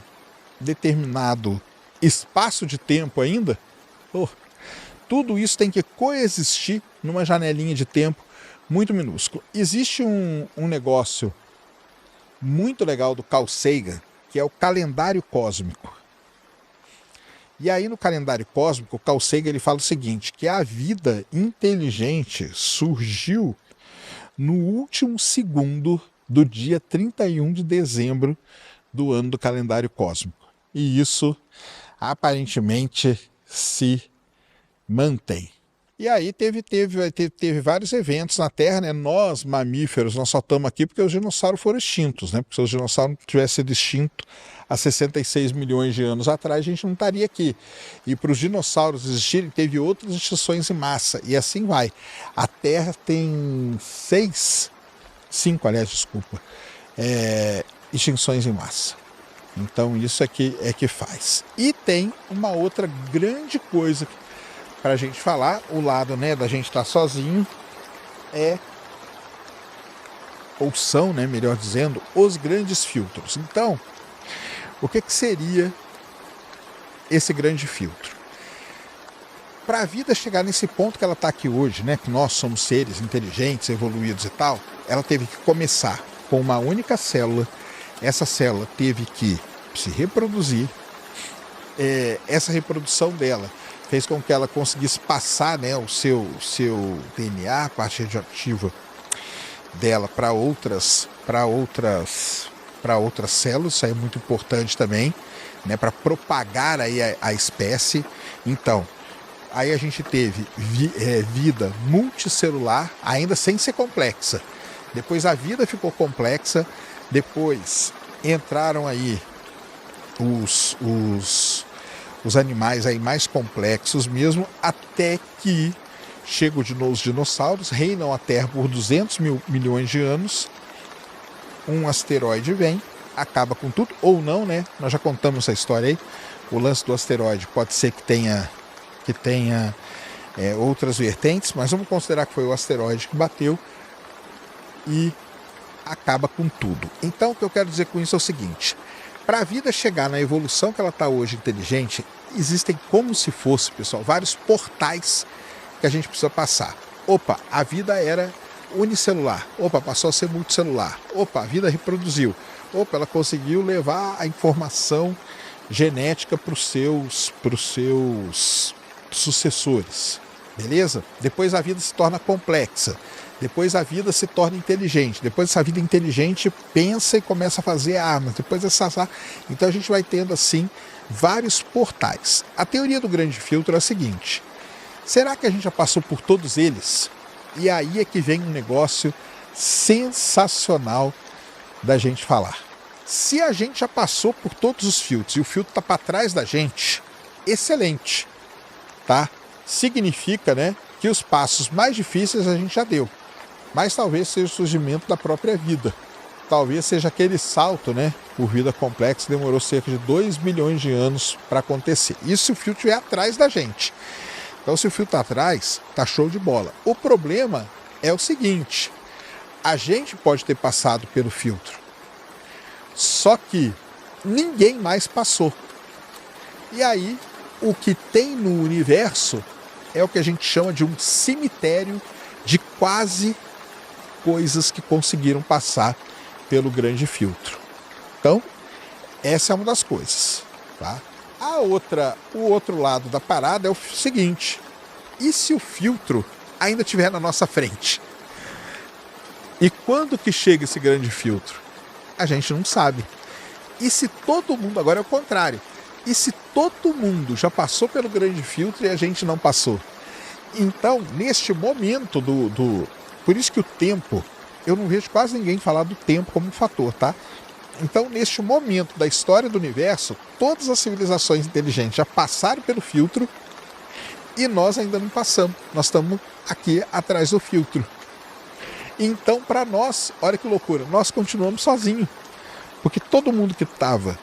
determinado espaço de tempo ainda, tudo isso tem que coexistir numa janelinha de tempo muito minúsculo. Existe um negócio muito legal do Carl Sagan, que é o calendário cósmico. E aí no calendário cósmico, o Carl Sagan ele fala o seguinte, que a vida inteligente surgiu no último segundo do dia 31 de dezembro do ano do calendário cósmico. E isso aparentemente se mantém. E aí teve vários eventos na Terra, né? Nós, mamíferos, nós só estamos aqui porque os dinossauros foram extintos, né? Porque se os dinossauros não tivessem sido extintos há 66 milhões de anos atrás, a gente não estaria aqui. E para os dinossauros existirem, teve outras extinções em massa. E assim vai. A Terra tem 5 extinções em massa. Então isso é que faz. E tem uma outra grande coisa para a gente falar, o lado, né, da gente estar sozinho, é ou são, né, melhor dizendo, os grandes filtros. Então, o que seria esse grande filtro? Para a vida chegar nesse ponto que ela está aqui hoje, né, que nós somos seres inteligentes, evoluídos e tal, ela teve que começar com uma única célula. Essa célula teve que se reproduzir. Essa reprodução dela fez com que ela conseguisse passar, né, o seu DNA, a parte radioativa dela, para outras células. Isso aí é muito importante também, né, para propagar aí a espécie. Então, aí a gente teve vida multicelular, ainda sem ser complexa. Depois a vida ficou complexa, depois entraram aí os animais aí mais complexos mesmo, até que chegam de novo os dinossauros, reinam a Terra por 200 milhões de anos, um asteroide vem, acaba com tudo, ou não, né? Nós já contamos essa história aí. O lance do asteroide pode ser que tenha outras vertentes, mas vamos considerar que foi o asteroide que bateu e acaba com tudo. Então, o que eu quero dizer com isso é o seguinte: para a vida chegar na evolução que ela está hoje inteligente, existem, como se fosse, pessoal, vários portais que a gente precisa passar. Opa, a vida era unicelular. Opa, passou a ser multicelular. Opa, a vida reproduziu. Opa, ela conseguiu levar a informação genética para os seus sucessores. Beleza? Depois a vida se torna complexa. Depois a vida se torna inteligente. Depois essa vida inteligente pensa e começa a fazer armas. Depois então a gente vai tendo assim vários portais. A teoria do grande filtro é a seguinte: será que a gente já passou por todos eles? E aí é que vem um negócio sensacional da gente falar. Se a gente já passou por todos os filtros e o filtro está para trás da gente, excelente, tá? Significa, né, que os passos mais difíceis a gente já deu. Mas talvez seja o surgimento da própria vida. Talvez seja aquele salto, né, por vida complexa, demorou cerca de 2 bilhões de anos para acontecer. Isso se o filtro estiver atrás da gente. Então, se o filtro está atrás, tá show de bola. O problema é o seguinte: a gente pode ter passado pelo filtro, só que ninguém mais passou. E aí, o que tem no universo é o que a gente chama de um cemitério de quase coisas que conseguiram passar pelo grande filtro. Então, essa é uma das coisas, tá? O outro lado da parada é o seguinte: e se o filtro ainda estiver na nossa frente? E quando que chega esse grande filtro? A gente não sabe. E se todo mundo, agora é o contrário, e se todo mundo já passou pelo grande filtro e a gente não passou? Então, neste momento por isso que o tempo, eu não vejo quase ninguém falar do tempo como um fator, tá? Então, neste momento da história do universo, todas as civilizações inteligentes já passaram pelo filtro e nós ainda não passamos. Nós estamos aqui atrás do filtro. Então, para nós, olha que loucura, nós continuamos sozinhos. Porque todo mundo que estava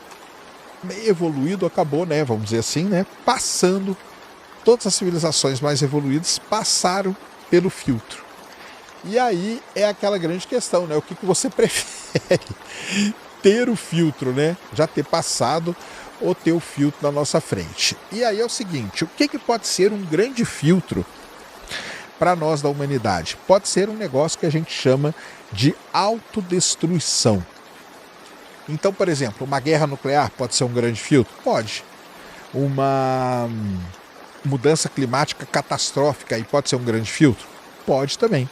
meio evoluído acabou, né, vamos dizer assim, né, passando. Todas as civilizações mais evoluídas passaram pelo filtro. E aí é aquela grande questão, né? O que você prefere? Ter o filtro, né? Já ter passado, ou ter o filtro na nossa frente? E aí é o seguinte: o que pode ser um grande filtro para nós da humanidade? Pode ser um negócio que a gente chama de autodestruição. Então, por exemplo, uma guerra nuclear pode ser um grande filtro? Pode. Uma mudança climática catastrófica aí pode ser um grande filtro? Pode também.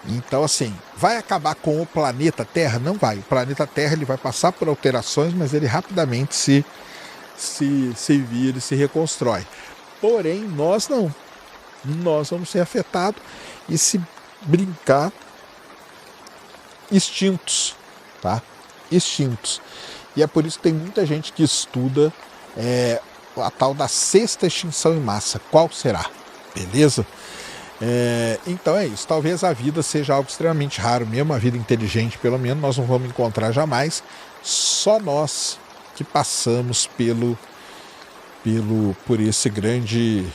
Então, assim, vai acabar com o planeta Terra? Não vai. O planeta Terra ele vai passar por alterações, mas ele rapidamente se vira e se reconstrói. Porém, nós não. Nós vamos ser afetados e, se brincar, extintos, tá? Extintos. E é por isso que tem muita gente que estuda a tal da sexta extinção em massa. Qual será? Beleza? Então é isso. Talvez a vida seja algo extremamente raro mesmo, a vida inteligente pelo menos nós não vamos encontrar jamais. Só nós que passamos por esse grande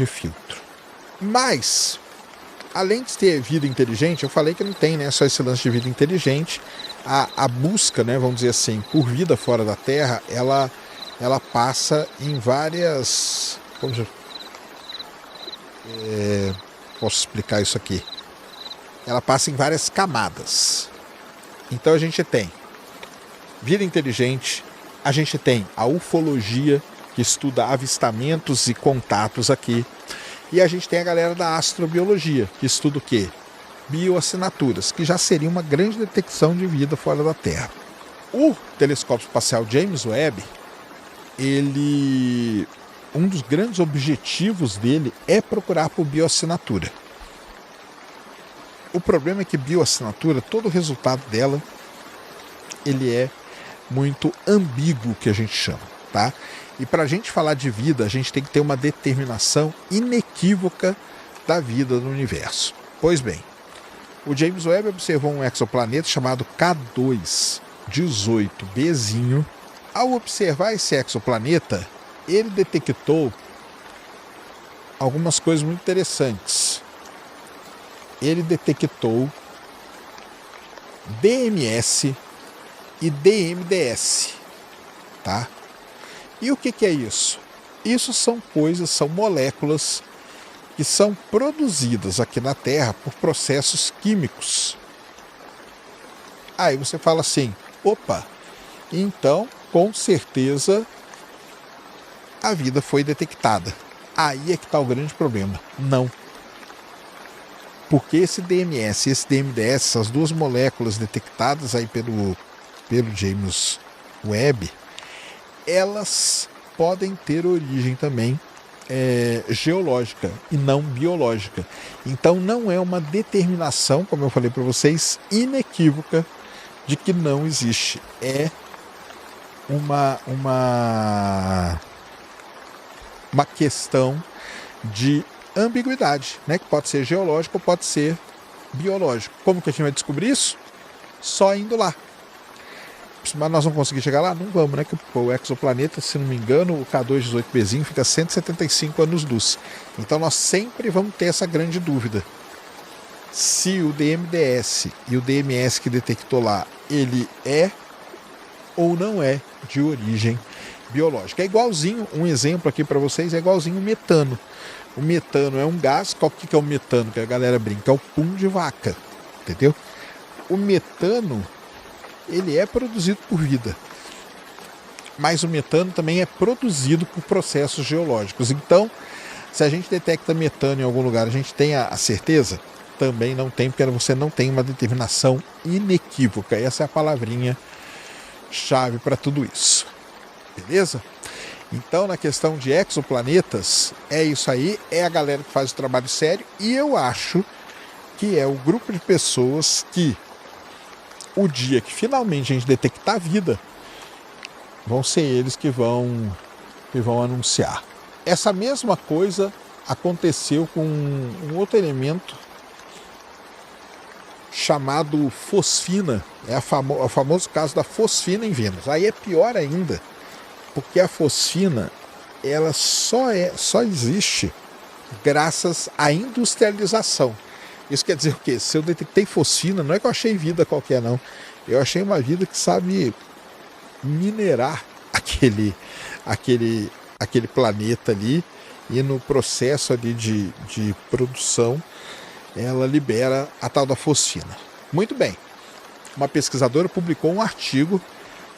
filtro. Mas além de ter vida inteligente, eu falei que não tem, né, só esse lance de vida inteligente. A busca, né, vamos dizer assim, por vida fora da Terra, ela passa em várias... posso explicar isso aqui? Ela passa em várias camadas. Então a gente tem vida inteligente, a gente tem a ufologia, que estuda avistamentos e contatos aqui, e a gente tem a galera da astrobiologia, que estuda o quê? Bioassinaturas, que já seria uma grande detecção de vida fora da Terra. O telescópio espacial James Webb, um dos grandes objetivos dele é procurar por bioassinatura. O problema é que bioassinatura, todo o resultado dela, ele é muito ambíguo, que a gente chama, tá? E para a gente falar de vida, a gente tem que ter uma determinação inequívoca da vida no universo. Pois bem, o James Webb observou um exoplaneta chamado K2-18bzinho. Ao observar esse exoplaneta, ele detectou algumas coisas muito interessantes. Ele detectou DMS e DMDS, tá? E o que é isso? Isso são coisas, são moléculas que são produzidas aqui na Terra por processos químicos. Aí você fala assim, opa, então com certeza a vida foi detectada. Aí é que está o grande problema. Não. Porque esse DMS e esse DMDS, essas duas moléculas detectadas aí pelo James Webb, elas podem ter origem também geológica e não biológica. Então não é uma determinação, como eu falei para vocês, inequívoca de que não existe. É uma questão de ambiguidade, né? Que pode ser geológico ou pode ser biológico. Como que a gente vai descobrir isso? Só indo lá. Mas nós vamos conseguir chegar lá? Não vamos, né? Que o exoplaneta, se não me engano, o K2-18bzinho fica a 175 anos-luz. Então nós sempre vamos ter essa grande dúvida. Se o DMDS e o DMS que detectou lá, ele é ou não é de origem biológica. É igualzinho, um exemplo aqui para vocês, é igualzinho o metano. O metano é um gás, qual que é o metano? Que a galera brinca, é o pum de vaca, entendeu? O metano, ele é produzido por vida, mas o metano também é produzido por processos geológicos. Então, se a gente detecta metano em algum lugar, a gente tem a certeza? Também não tem, porque você não tem uma determinação inequívoca. Essa é a palavrinha chave para tudo isso. Beleza? Então, na questão de exoplanetas, é isso aí, é a galera que faz o trabalho sério, e eu acho que é o grupo de pessoas que, o dia que finalmente a gente detectar a vida, vão ser eles que vão anunciar. Essa mesma coisa aconteceu com um outro elemento chamado fosfina. É o famoso caso da fosfina em Vênus. Aí é pior ainda, porque a fosfina ela só existe graças à industrialização. Isso quer dizer o quê? Se eu detectei fosfina, não é que eu achei vida qualquer, não. Eu achei uma vida que sabe minerar aquele planeta ali, e no processo ali de produção ela libera a tal da fosfina. Muito bem. Uma pesquisadora publicou um artigo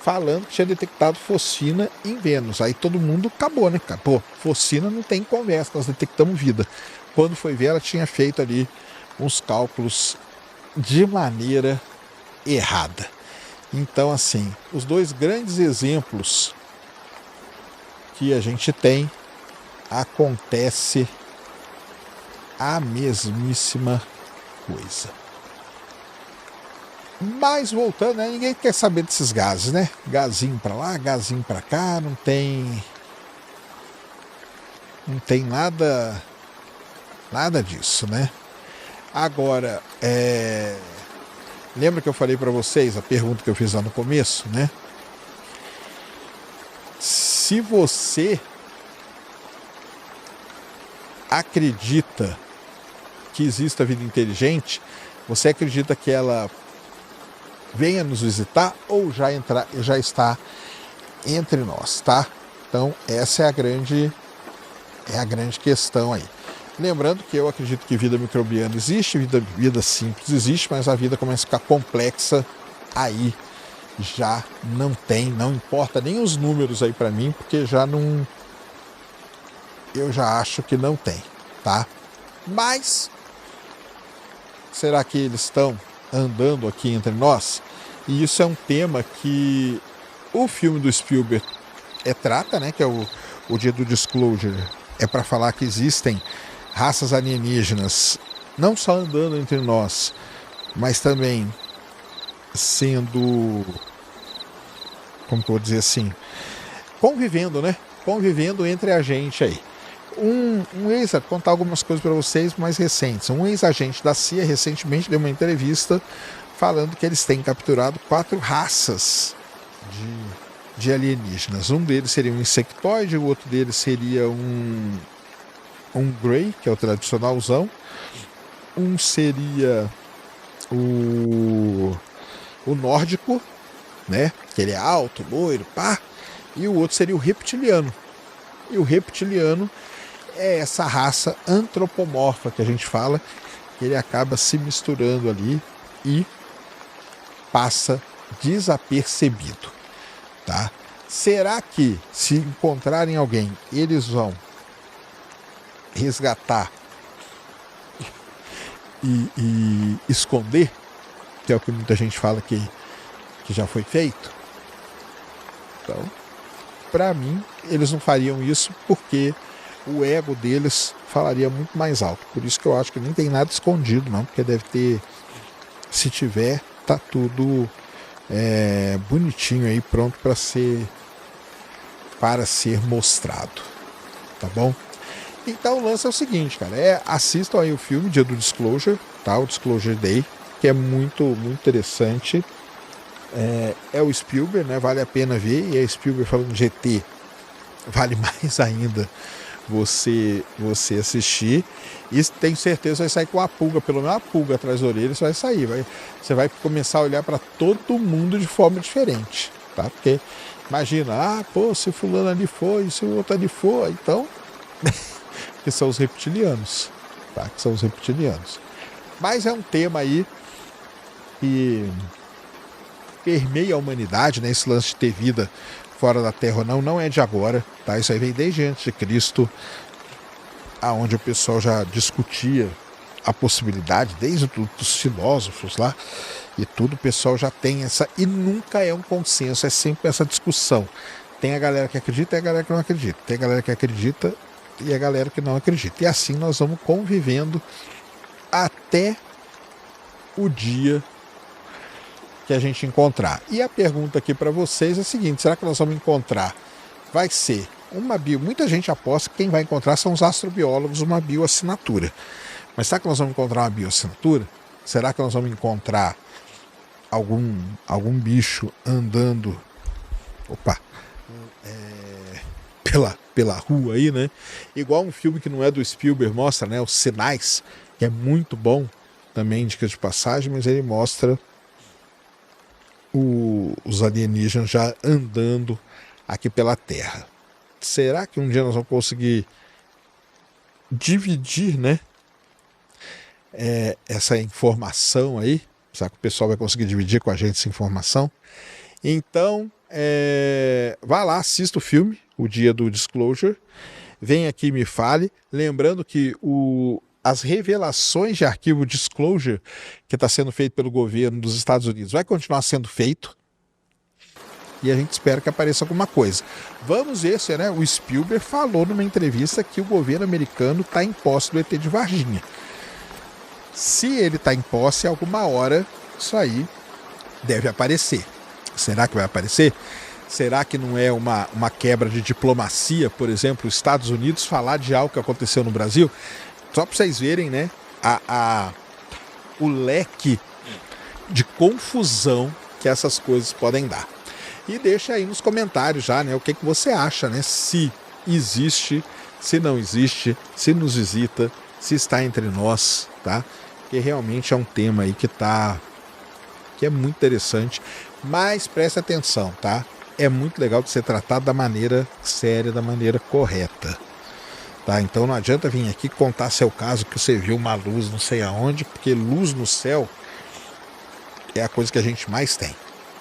falando que tinha detectado fosfina em Vênus. Aí todo mundo acabou, né, cara? Pô, fosfina não tem conversa, nós detectamos vida. Quando foi ver, ela tinha feito ali uns cálculos de maneira errada. Então, assim, os dois grandes exemplos que a gente tem, acontece a mesmíssima coisa. Mas voltando, né, ninguém quer saber desses gases, né? Gazinho para lá, gazinho para cá, não tem nada disso, né? Agora, lembra que eu falei para vocês a pergunta que eu fiz lá no começo, né? Se você acredita que exista vida inteligente, você acredita que ela venha nos visitar ou já está entre nós, tá? Então essa é a grande questão aí. Lembrando que eu acredito que vida microbiana existe, vida simples existe, mas a vida começa a ficar complexa aí. Já não importa nem os números aí para mim, porque eu já acho que não tem, tá? Mas será que eles estão andando aqui entre nós? E isso é um tema que o filme do Spielberg trata, né? Que é o Dia do Disclosure. É para falar que existem raças alienígenas não só andando entre nós, mas também sendo, como que eu vou dizer assim, convivendo, né? Convivendo entre a gente aí. Contar algumas coisas para vocês mais recentes. Um ex-agente da CIA recentemente deu uma entrevista falando que eles têm capturado 4 raças de alienígenas. Um deles seria um insectoide, o outro deles seria um Grey, que é o tradicionalzão. Um seria o nórdico, né? Que ele é alto, loiro, pá. E o outro seria o reptiliano. E o reptiliano é essa raça antropomorfa que a gente fala, que ele acaba se misturando ali e passa desapercebido, tá? Será que se encontrarem alguém, eles vão resgatar e esconder, que é o que muita gente fala que já foi feito? Então, para mim, eles não fariam isso porque o ego deles falaria muito mais alto. Por isso que eu acho que nem tem nada escondido, não, porque deve ter, se tiver, tá tudo bonitinho aí, pronto para ser mostrado, tá bom? Então o lance é o seguinte, cara, assistam aí o filme Dia do Disclosure, tá? O Disclosure Day, que é muito, muito interessante. É o Spielberg, né? Vale a pena ver, e é Spielberg falando de ET, vale mais ainda você assistir, e tenho certeza que vai sair com uma pulga, pelo menos uma pulga atrás da orelha, você vai sair, você vai começar a olhar para todo mundo de forma diferente, tá? Porque imagina, se fulano ali foi, se o outro ali foi, então que são os reptilianos, tá? Que são os reptilianos. Mas é um tema aí que permeia a humanidade, né? Esse lance de ter vida fora da Terra ou não é de agora, tá? Isso aí vem desde antes de Cristo, aonde o pessoal já discutia a possibilidade, desde dos filósofos lá e tudo, o pessoal já tem essa, e nunca é um consenso, é sempre essa discussão. Tem a galera que acredita e a galera que não acredita, tem a galera que acredita e a galera que não acredita, e assim nós vamos convivendo até o dia que a gente encontrar. E a pergunta aqui para vocês é a seguinte: será que nós vamos encontrar? Vai ser uma muita gente aposta que quem vai encontrar são os astrobiólogos, uma bioassinatura. Mas será que nós vamos encontrar uma bioassinatura? Será que nós vamos encontrar algum bicho andando pela rua aí, né? Igual um filme que não é do Spielberg mostra, né? Os Sinais, que é muito bom, também dica de passagem, mas ele mostra os alienígenas já andando aqui pela Terra. Será que um dia nós vamos conseguir dividir, né, essa informação aí? Será que o pessoal vai conseguir dividir com a gente essa informação? Então, vá lá, assista o filme, O Dia do Disclosure. Vem aqui e me fale. Lembrando que as revelações de arquivo Disclosure que está sendo feito pelo governo dos Estados Unidos vai continuar sendo feito, e a gente espera que apareça alguma coisa. Vamos ver se, né, o Spielberg falou numa entrevista que o governo americano está em posse do ET de Varginha. Se ele está em posse, alguma hora isso aí deve aparecer. Será que vai aparecer? Será que não é uma quebra de diplomacia, por exemplo, os Estados Unidos falar de algo que aconteceu no Brasil? Só para vocês verem, né, o leque de confusão que essas coisas podem dar. E deixa aí nos comentários já, né, o que você acha, né, se existe, se não existe, se nos visita se está entre nós, tá? Que realmente é um tema aí que é muito interessante, mas preste atenção, tá? É muito legal de ser tratado da maneira séria, da maneira correta, tá? Então não adianta vir aqui contar seu caso que você viu uma luz não sei aonde, porque luz no céu é a coisa que a gente mais tem,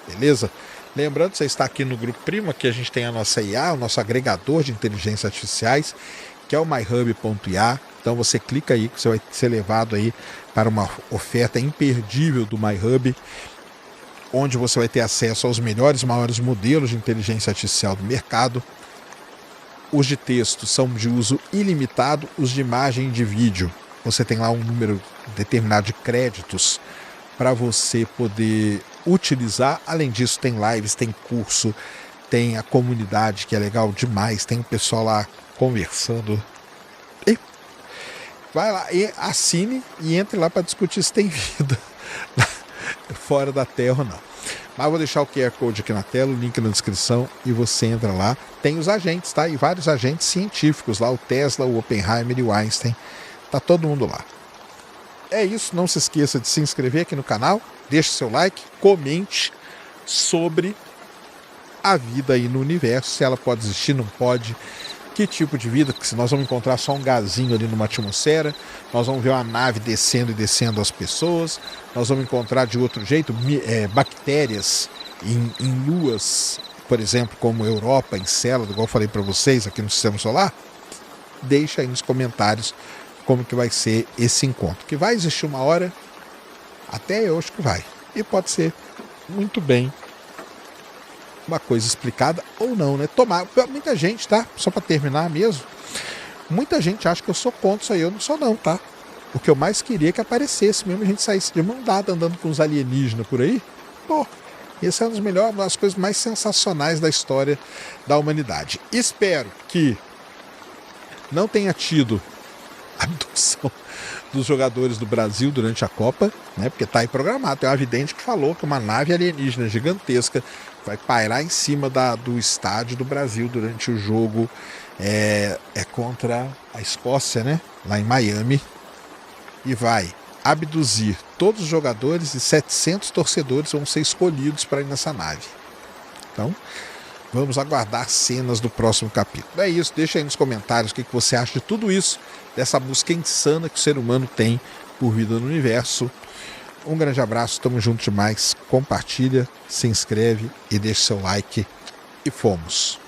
beleza? Lembrando, você está aqui no Grupo Prima, que a gente tem a nossa IA, o nosso agregador de inteligências artificiais, que é o myhub.ia. Então você clica aí, que você vai ser levado aí para uma oferta imperdível do MyHub, onde você vai ter acesso aos melhores, maiores modelos de inteligência artificial do mercado. Os de texto são de uso ilimitado, os de imagem e de vídeo, você tem lá um número determinado de créditos para você poder utilizar. Além disso, tem lives, tem curso, tem a comunidade, que é legal demais, tem o pessoal lá conversando. E vai lá e assine e entre lá para discutir se tem vida fora da Terra ou não. Mas eu vou deixar o QR Code aqui na tela, o link na descrição, e você entra lá. Tem os agentes, tá? E vários agentes científicos lá, o Tesla, o Oppenheimer e o Einstein. Tá todo mundo lá. É isso, não se esqueça de se inscrever aqui no canal, deixe seu like, comente sobre a vida aí no universo, se ela pode existir, não pode, que tipo de vida, porque se nós vamos encontrar só um gazinho ali numa atmosfera, nós vamos ver uma nave descendo e descendo as pessoas, nós vamos encontrar de outro jeito bactérias em luas, por exemplo, como Europa, Encélado, igual eu falei para vocês aqui no Sistema Solar. Deixa aí nos comentários como que vai ser esse encontro, que vai existir uma hora, até eu acho que vai, e pode ser muito bem uma coisa explicada ou não, né? Tomar, muita gente, tá? Só para terminar mesmo, muita gente acha que eu sou contra isso aí, eu não sou não, tá? O que eu mais queria é que aparecesse mesmo, a gente saísse de mão dada andando com os alienígenas por aí. Pô, esse é uma das coisas mais sensacionais da história da humanidade. Espero que não tenha tido abdução dos jogadores do Brasil durante a Copa, né? Porque tá aí programado. Tem uma vidente que falou que uma nave alienígena gigantesca vai pairar em cima do estádio do Brasil durante o jogo contra a Escócia, né? Lá em Miami, e vai abduzir todos os jogadores e 700 torcedores vão ser escolhidos para ir nessa nave. Então, vamos aguardar cenas do próximo capítulo. É isso, deixa aí nos comentários o que você acha de tudo isso, dessa busca insana que o ser humano tem por vida no universo. Um grande abraço, estamos juntos demais. Compartilha, se inscreve e deixa seu like. E fomos!